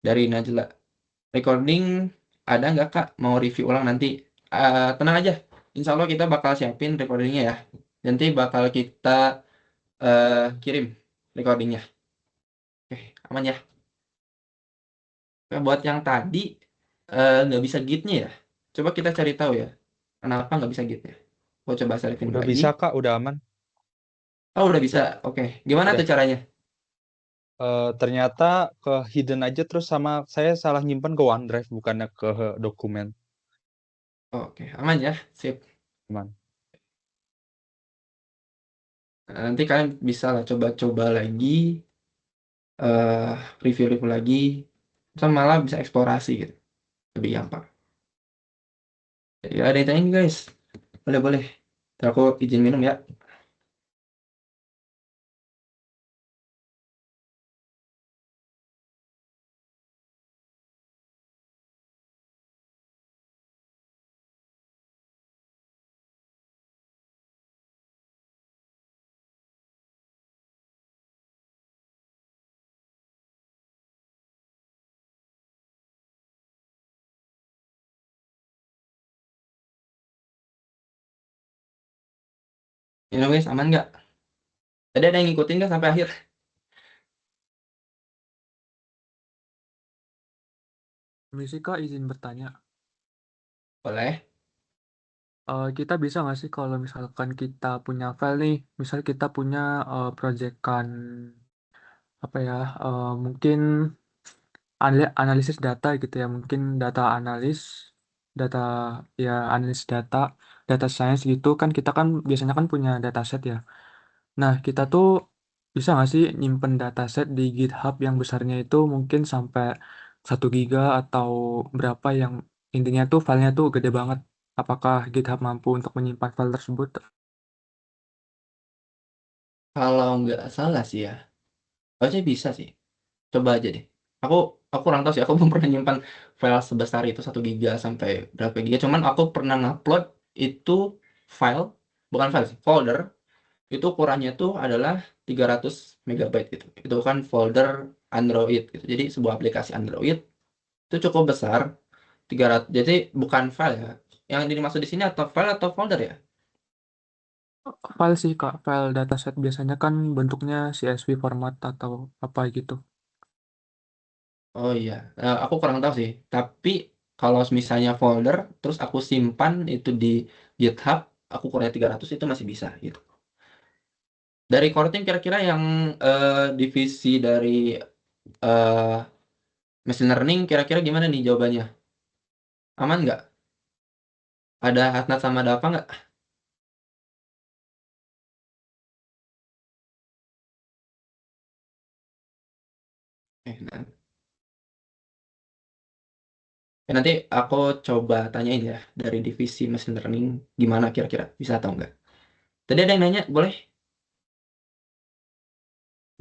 Dari Najla, recording ada nggak Kak? Mau review ulang nanti? Tenang aja, Insya Allah kita bakal siapin recordingnya ya. Nanti bakal kita kirim recordingnya. Oke, aman ya. Oke, buat yang tadi nggak bisa gitnya ya. Coba kita cari tahu ya. Kenapa nggak bisa gitnya? Gua coba selektin Udah lagi. bisa Kak, udah aman. Oh, udah bisa. Oke. Gimana tuh Udah. caranya? Ternyata ke hidden aja terus sama saya salah nyimpen ke OneDrive bukannya ke dokumen. Oke, aman ya. Sip. Aman. Nah, nanti kalian bisa lah coba-coba lagi, eh review-review lagi. Sama malah bisa eksplorasi gitu. Lebih gampang. Jadi ada yang tanya nih, guys. Boleh, boleh. Ntar aku izin minum ya. Minum guys, aman nggak? Tadi ada yang ngikutin nggak sampai akhir? Permisi Kak, izin bertanya. Boleh. Kita bisa nggak sih kalau misalkan kita punya file nih, misal kita punya proyekan apa ya, mungkin analisis data gitu ya, mungkin data analis, data ya analis data science gitu kan kita kan biasanya kan punya dataset ya. Nah kita tuh bisa nggak sih nyimpen dataset di GitHub yang besarnya itu mungkin sampai 1 GB atau berapa yang intinya tuh filenya tuh gede banget. Apakah GitHub mampu untuk menyimpan file tersebut? Kalau nggak salah sih ya. Harusnya bisa sih. Coba aja deh. Aku aku kurang tahu sih. Aku belum pernah nyimpan file sebesar itu 1 GB sampai berapa giga. Cuman aku pernah ngupload itu file, bukan file sih, folder. Itu ukurannya itu adalah 300 megabyte gitu. Itu kan folder Android gitu. Jadi sebuah aplikasi Android itu cukup besar, 300. Jadi bukan file ya. Yang dimaksud di sini atau file atau folder ya? File sih Kak, file dataset biasanya kan bentuknya CSV format atau apa gitu. Oh iya, aku kurang tahu sih. Tapi kalau misalnya folder, terus aku simpan itu di GitHub, aku ukurannya 300 itu masih bisa gitu. Dari core team kira-kira yang divisi dari eh, machine learning kira-kira gimana nih jawabannya? Aman nggak? Ada Hatnat sama ada apa nggak? Nah, nanti aku coba tanyain ya dari divisi machine learning gimana kira-kira bisa atau enggak. Tadi ada yang nanya, boleh?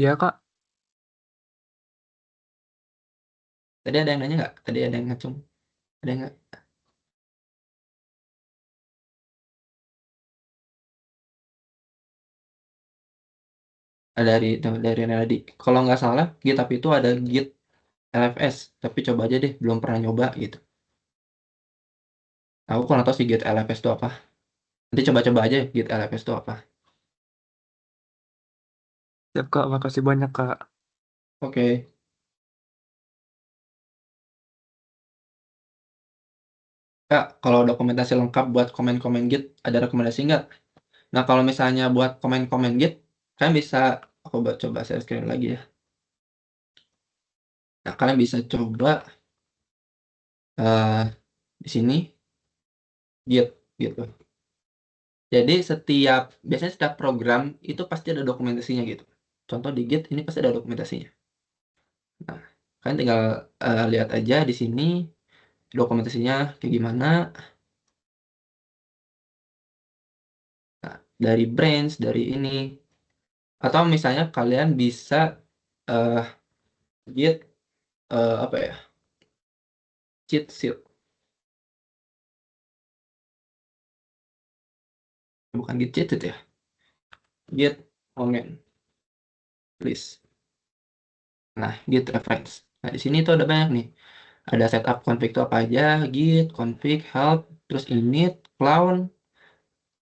Ya Kak, Tadi ada yang nanya nggak? Tadi ada yang ngacung? Ada nggak? Dari Renaldi. Kalau nggak salah, GitHub itu ada Git LFS, tapi coba aja deh, belum pernah nyoba gitu. Aku kurang tahu sih Git LFS itu apa. Nanti coba-coba aja Git LFS itu apa. siap Kak, makasih banyak Kak. Oke. Kak, kalau dokumentasi lengkap buat komen-komen Git, ada rekomendasi nggak? Nah, kalau misalnya buat komen-komen Git, kan bisa, aku coba share screen lagi ya. Nah, kalian bisa coba eh, di sini Git gitu. Jadi biasanya setiap program itu pasti ada dokumentasinya gitu. Contoh di Git ini pasti ada dokumentasinya. Nah, kalian tinggal lihat aja di sini dokumentasinya kayak gimana. Nah, dari branch, dari ini. Atau misalnya kalian bisa eh, Git apa ya? Cheat sheet. Bukan Git cheat sheet ya. Git comment list. Nah, Git reference. Nah, di sini tuh ada banyak nih. Ada setup config itu apa aja, Git, config, help, terus init, clown.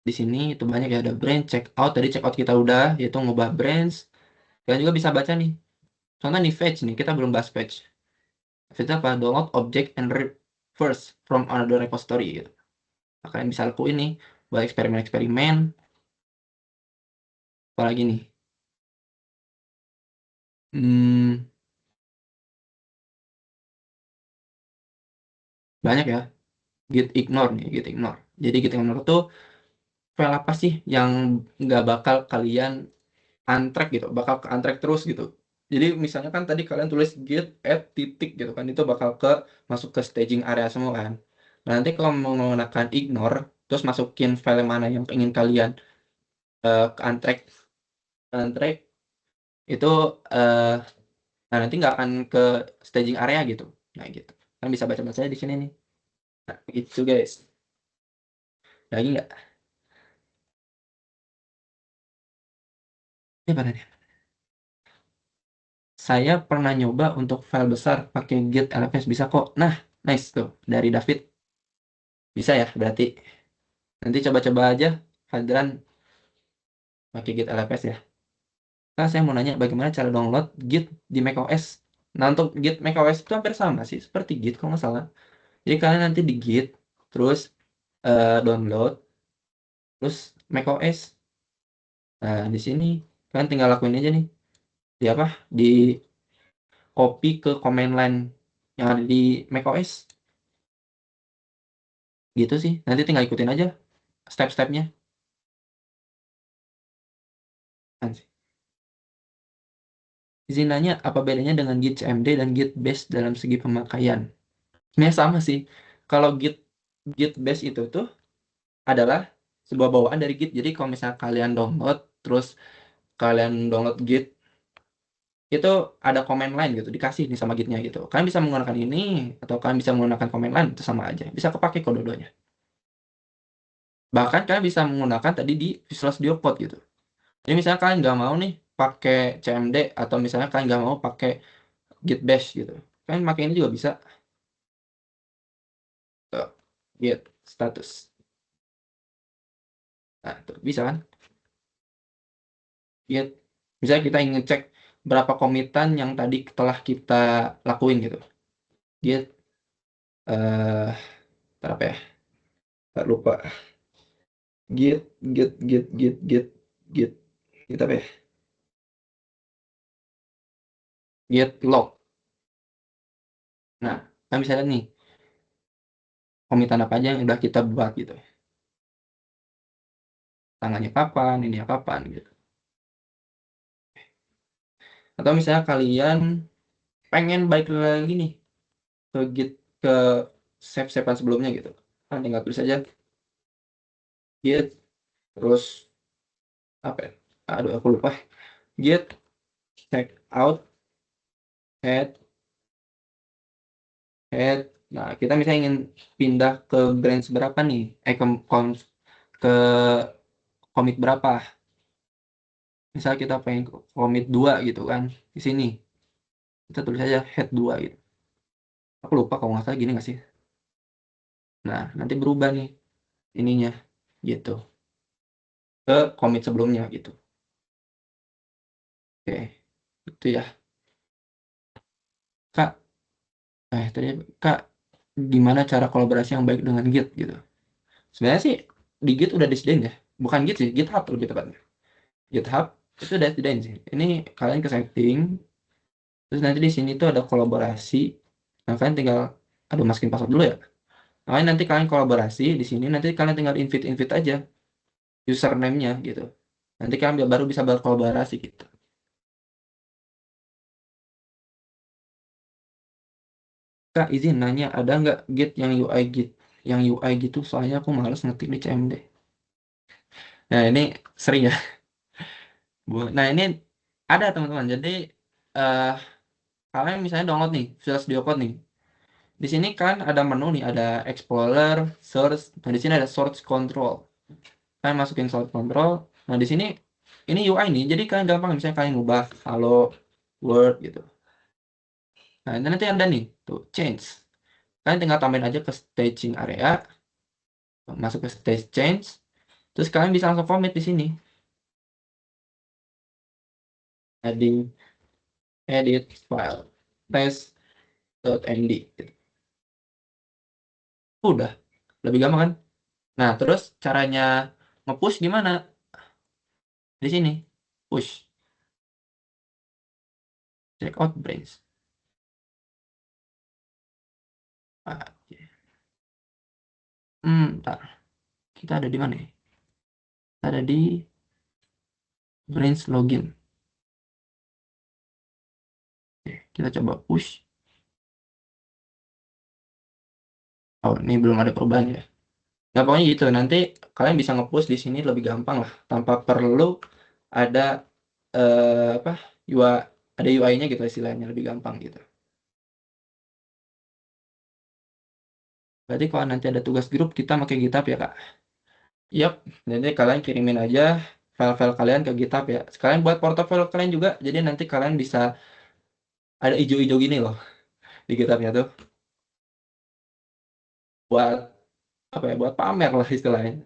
Di sini itu banyak ya, ada branch, checkout. Tadi checkout kita udah, yaitu ngubah branch. Kalian juga bisa baca nih. Contoh nih fetch nih, kita belum bahas fetch. Fetch apa? Download object and reverse from another repository gitu. Nah, kalian bisa lakuin nih buat eksperimen-eksperimen. Apalagi nih. Hmm, banyak ya. Git ignore nih, git ignore. Jadi git ignore tuh file apa sih yang nggak bakal kalian untrack gitu, bakal ke untrack terus gitu. Jadi misalnya kan tadi kalian tulis git add titik gitu kan, itu bakal masuk ke staging area semua kan. Nah, nanti kalau mau menggunakan ignore, terus masukin file mana yang ingin kalian ke untrack, untrack itu eh, nah nanti nggak akan ke staging area gitu. Nah gitu. Kan bisa baca-baca di sini nih. Nah, gitu guys. Lagi nggak? Ini apa nih? Saya pernah nyoba untuk file besar pakai Git LFS bisa kok. Nah, nice tuh dari David. Bisa ya berarti. Nanti coba-coba aja Fadran pakai Git LFS ya. Nah, saya mau nanya bagaimana cara download Git di macOS. Nah, untuk Git macOS itu hampir sama sih seperti Git kalau nggak salah. Jadi kalian nanti di Git, terus download, terus macOS. Nah, di sini kalian tinggal lakuin aja nih. Di apa? Di copy ke command line yang ada di macOS. Gitu sih. Nanti tinggal ikutin aja step-stepnya. Di sini nanya apa bedanya dengan Git CMD dan Git Bash dalam segi pemakaian. Sebenarnya sama sih. Kalau Git Bash itu tuh adalah sebuah bawaan dari Git. Jadi kalau misalnya kalian download, terus kalian download Git, itu ada command line gitu, dikasih nih sama Gitnya gitu. Kalian bisa menggunakan ini, atau kalian bisa menggunakan command line, itu sama aja. Bisa kepake kok dua-duanya. Bahkan kalian bisa menggunakan tadi di Visual Studio Code gitu. Jadi misalnya kalian nggak mau nih pakai CMD, atau misalnya kalian nggak mau pakai Git Bash gitu. Kalian pakai ini juga bisa. Tuh, Git status. Nah, tuh, bisa kan? Git. Misalnya kita ingin cek berapa komitan yang tadi telah kita lakuin gitu. Git, eh berapa ya? Nggak lupa. Git. Git apa ya? Git log. Nah, kan bisa lihat nih, komitan apa aja yang udah kita buat gitu. Tangannya kapan, ini ya kapan gitu. Atau misalnya kalian pengen balik lagi nih ke Git, ke save-savean sebelumnya gitu. Kan tinggal tulis aja Git, terus apa ya? Aduh, aku lupa. Git check out head head. Nah, kita misalnya ingin pindah ke branch berapa nih? Ke commit berapa? Misal kita pengen commit 2 gitu kan. Di sini kita tulis aja head 2 gitu. Aku lupa kalau nggak salah gini nggak sih? Nah, nanti berubah nih ininya gitu ke commit sebelumnya gitu. Oke, itu ya. Kak, tadi Kak, gimana cara kolaborasi yang baik dengan Git gitu? Sebenarnya sih di Git udah disediain ya. Bukan Git sih, GitHub lebih tepatnya. GitHub itu udah disediain sih. Ini kalian ke setting, Terus nanti di sini tuh ada kolaborasi. Nah, kalian tinggal, aduh masukin password dulu ya. Nah, nanti kalian kolaborasi di sini, nanti kalian tinggal invite aja username-nya gitu. Nanti kalian baru bisa berkolaborasi gitu. Kak, izin nanya, ada nggak Git yang UI Git? Yang UI gitu, soalnya aku males ngetik di CMD. Nah, ini sering ya. Nah, ini ada teman-teman. Jadi, eh kalian misalnya download nih, Visual Studio Code nih. Di sini kan ada menu nih, ada Explorer, Search. Nah, di sini ada Source Control. Kalian masukin Source Control. Nah, di sini ini UI nih. Jadi kalian gampang misalnya kalian ngubah Halo, Word gitu. Nah, ini nanti ada nih, tuh change. Kalian tinggal tambahin aja ke staging area, masuk ke stage change, terus kalian bisa langsung commit di sini. Adding edit file test.md gitu. Udah, lebih gampang kan? Nah, terus caranya nge-push gimana? Di sini, push, check out branch. Ah, ntar. Kita ada di mana ya? Kita ada di branch login. Oke, kita coba push. Oh, ini belum ada perubahan ya. Nah, pokoknya gitu. Nanti kalian bisa nge-push di sini lebih gampang lah, tanpa perlu ada apa? UI, ada UI-nya gitu istilahnya, lebih gampang gitu. Berarti kalau nanti ada tugas grup, kita pakai GitHub ya, Kak? Yap, jadi kalian kirimin aja file-file kalian ke GitHub ya. Sekalian buat portofolio kalian juga, jadi nanti kalian bisa ada ijo-ijo gini loh di GitHub-nya tuh. Buat apa ya? Buat pamer lah istilahnya.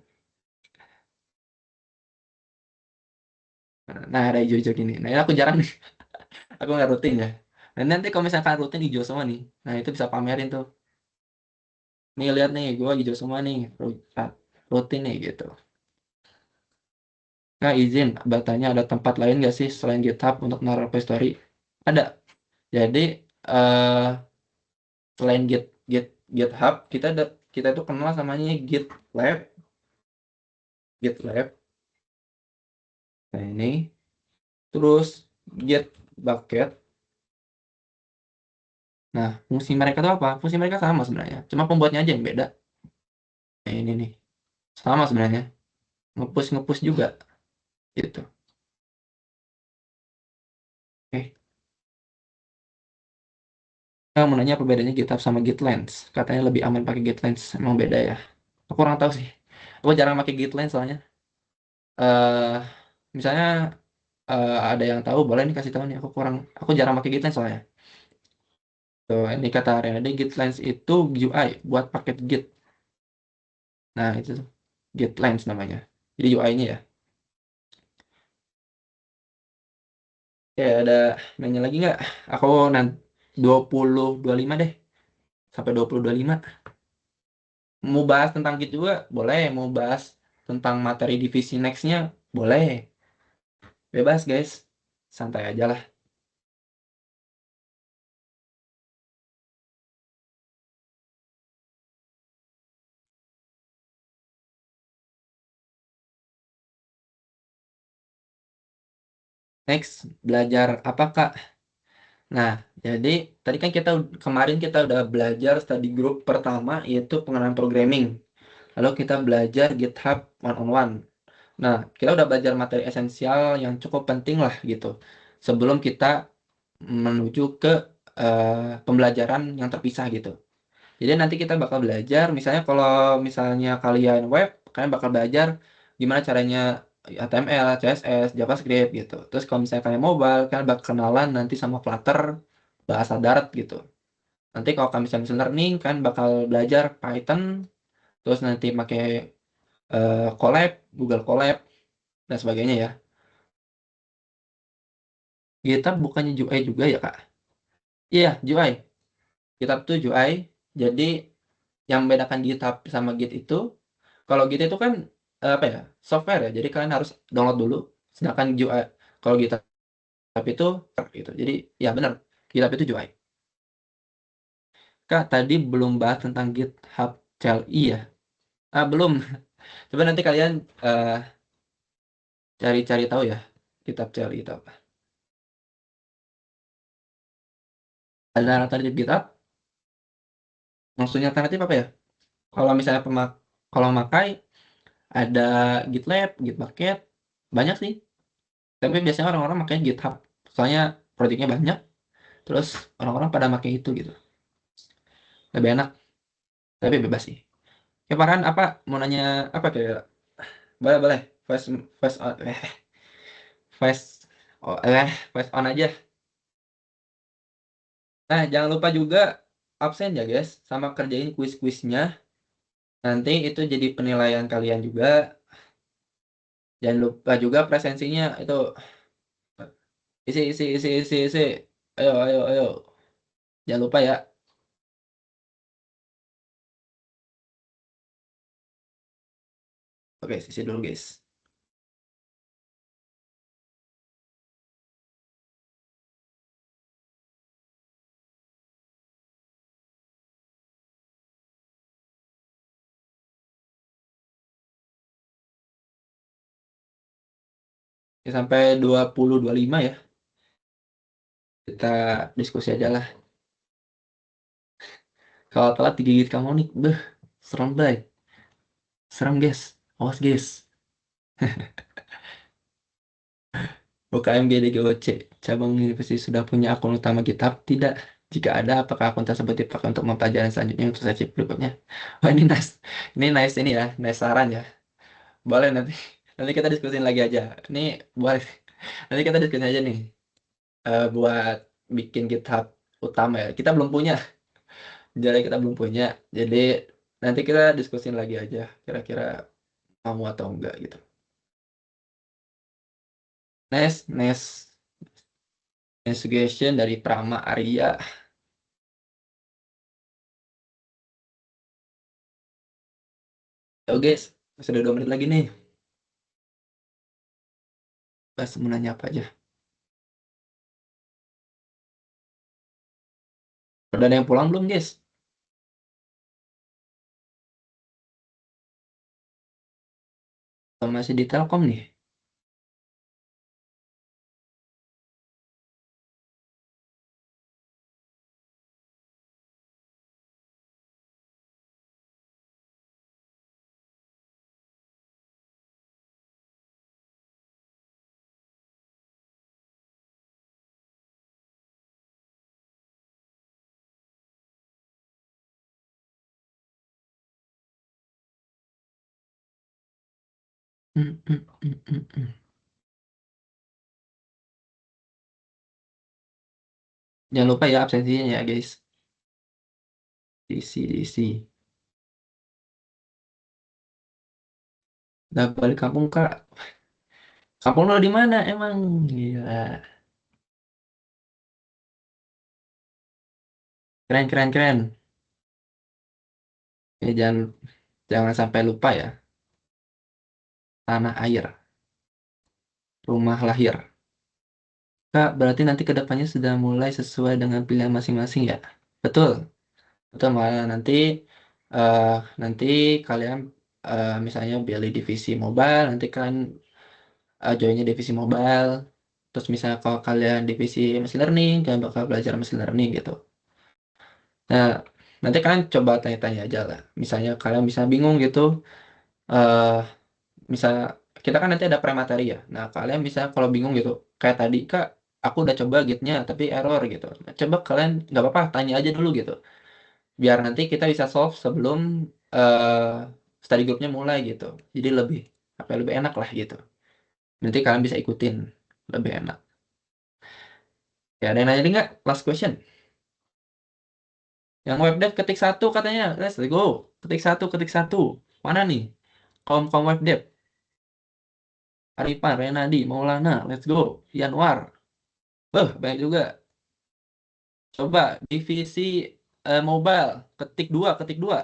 Nah, ada ijo-ijo gini. Nah, ini aku jarang nih. Aku nggak rutin ya. Dan nanti kalau misalkan rutin hijau semua nih, nah itu bisa pamerin tuh. Nih lihat nih, gue hijau semua nih, rutin nih gitu. Nah izin, bertanya ada tempat lain nggak sih selain GitHub untuk naruh repository? Ada. Jadi eh selain GitHub, kita itu kenal namanya GitLab. GitLab. Nah ini, terus Gitbucket. Nah, fungsi mereka itu apa? Fungsi mereka sama sebenarnya. Cuma pembuatnya aja yang beda. Nah, ini nih. Sama sebenarnya. Ngepush juga gitu. Oke. Saya mau nanya apa bedanya GitHub sama GitLens. Katanya lebih aman pakai GitLens. Emang beda ya? Aku kurang tahu sih. Aku jarang pakai GitLens soalnya. eh Misalnya ada yang tahu boleh nih kasih tahu nih. Aku jarang pakai GitLens soalnya. Tuh, ini kata Renade GitLens itu UI buat paket Git. Nah, itu tuh. GitLens namanya. Jadi UI-nya ya. Oke, ada nanya lagi nggak? Aku nanti 2025 deh. Sampai 2025. Mau bahas tentang Git juga boleh. Mau bahas tentang materi divisi next-nya boleh. Bebas guys. Santai aja lah. Next, belajar apa Kak? Nah, jadi tadi kan kemarin kita udah belajar study group pertama yaitu pengenalan programming. Lalu kita belajar GitHub one-on-one. Nah, kita udah belajar materi esensial yang cukup penting lah gitu. Sebelum kita menuju ke pembelajaran yang terpisah gitu. Jadi nanti kita bakal belajar, misalnya kalau misalnya kalian web, kalian bakal belajar gimana caranya HTML, CSS, JavaScript gitu. Terus kalau misalnya kalian mobile, kalian bakal kenalan nanti sama Flutter, bahasa Dart gitu. Nanti kalau kalian misalnya machine learning, kan bakal belajar Python, terus nanti pakai Colab, Google Colab, dan sebagainya ya. GitHub bukannya UI juga ya, Kak? Iya, UI. GitHub tuh UI, jadi yang membedakan GitHub sama Git itu, kalau Git itu kan apa ya, software ya, jadi kalian harus download dulu. Sedangkan UI, kalau GitHub itu gitu. Jadi ya benar. GitHub itu UI. Kak, tadi belum bahas tentang GitHub CLI ya? Belum. Coba nanti kalian cari-cari tahu ya, GitHub CLI itu apa. Ada alternatif GitHub? Maksudnya alternatif apa ya? Kalau misalnya kalau makai ada GitLab, Gitbucket, banyak sih. Tapi biasanya orang-orang pakai GitHub. Soalnya proyeknya banyak, terus orang-orang pada pakai itu gitu. Lebih enak, tapi bebas sih. Ya Farhan, apa mau nanya apa kayak? Boleh boleh. Voice voice on, voice voice on aja. Nah, jangan lupa juga absen ya guys, sama kerjain kuis-kuisnya. Nanti itu jadi penilaian kalian juga. Jangan lupa juga presensinya itu isi. Ayo ayo ayo. Jangan lupa ya. Oke, sisi dulu guys. Ya, sampai 20-25 ya. Kita diskusi aja lah. Kalau telat digigit kamu nih, serem bay. Serem guys. Awas guys. UKM GDGOC, cabang universitas sudah punya akun utama GitHub? Tidak. Jika ada, apakah akun tersebut dipakai untuk pembelajaran selanjutnya untuk sesi berikutnya? Wah, ini nice. Ini nice ini ya, nice saran ya. Boleh nanti. Nanti kita diskusin lagi aja. Ini boleh. Nanti kita diskusin aja nih. Buat bikin GitHub utama ya. Kita belum punya. Jadi kita belum punya. Jadi nanti kita diskusin lagi aja. Kira-kira mau atau enggak gitu. Next suggestion dari Prama Arya. Oke guys, sudah 2 menit lagi nih. Pas mau nanya apa aja. Udah ada yang pulang belum guys? Atau masih di Telkom nih? Hmm, hmm, hmm, hmm, hmm. Jangan lupa ya absensinya ya guys. Diisi. Udah balik kampung kak. Kampung lo di mana emang? Gila. Keren. Ya, jangan sampai lupa ya. Tanah air, rumah lahir. Kak, berarti nanti kedepannya sudah mulai sesuai dengan pilihan masing-masing ya? Betul. Betul, malah eh, nanti kalian misalnya pilih divisi mobile, nanti kalian joinnya divisi mobile. Terus misalnya kalau kalian divisi machine learning, kalian bakal belajar machine learning gitu. Nah, nanti kalian coba tanya-tanya aja lah. Misalnya kalian bisa bingung gitu, eh misalnya kita kan nanti ada premateri ya. Nah, kalian bisa kalau bingung gitu, kayak tadi Kak, aku udah coba gitnya tapi error gitu. Nah, coba kalian nggak apa-apa, tanya aja dulu gitu. Biar nanti kita bisa solve sebelum study groupnya mulai gitu. Jadi lebih enak lah gitu. Nanti kalian bisa ikutin lebih enak. Ya, ada yang nanya lagi nggak? Last question. Yang web dev ketik satu katanya. Let's go. Ketik satu. Mana nih? Kom web dev. Arifan, Renadi, Maulana. Let's go. Yanwar. Banyak juga. Coba divisi mobile. Ketik dua.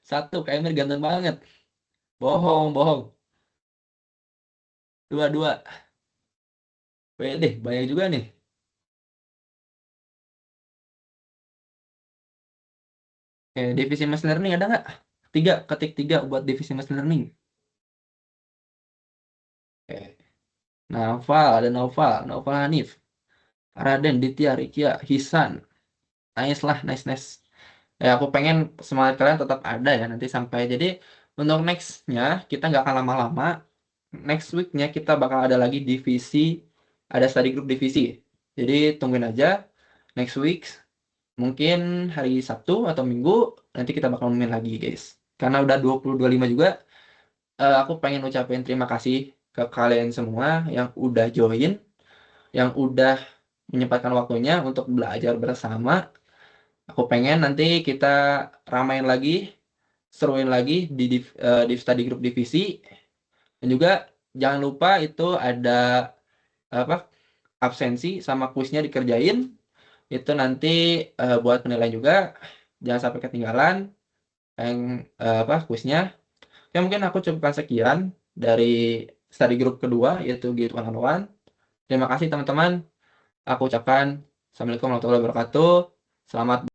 Satu, kayaknya ganteng banget. Bohong. Dua. Wede, banyak juga nih. Oke, divisi machine learning ada nggak? Ketik 3 buat divisi machine learning. Oke. Ada Naufal Hanif, Raden, Ditya, Rikia, Hisan. Nice lah, nice, nice. Ya, aku pengen semangat kalian tetap ada ya nanti sampai. Jadi untuk nextnya kita nggak akan lama-lama. Next weeknya kita bakal ada lagi divisi, ada study group divisi. Jadi tungguin aja next week. Mungkin hari Sabtu atau Minggu nanti kita bakal ngomongin lagi guys. Karena udah 20.25 juga, aku pengen ucapin terima kasih ke kalian semua yang udah join, yang udah menyempatkan waktunya untuk belajar bersama. Aku pengen nanti kita ramain lagi, seruin lagi di study group divisi. Dan juga jangan lupa itu ada apa absensi sama kuisnya dikerjain. Itu nanti buat penilaian juga. Jangan sampai ketinggalan yang kuisnya. Ya mungkin aku cukupkan sekian dari study group kedua yaitu Git One on One. Terima kasih teman-teman. Aku ucapkan Assalamualaikum warahmatullahi wabarakatuh. Selamat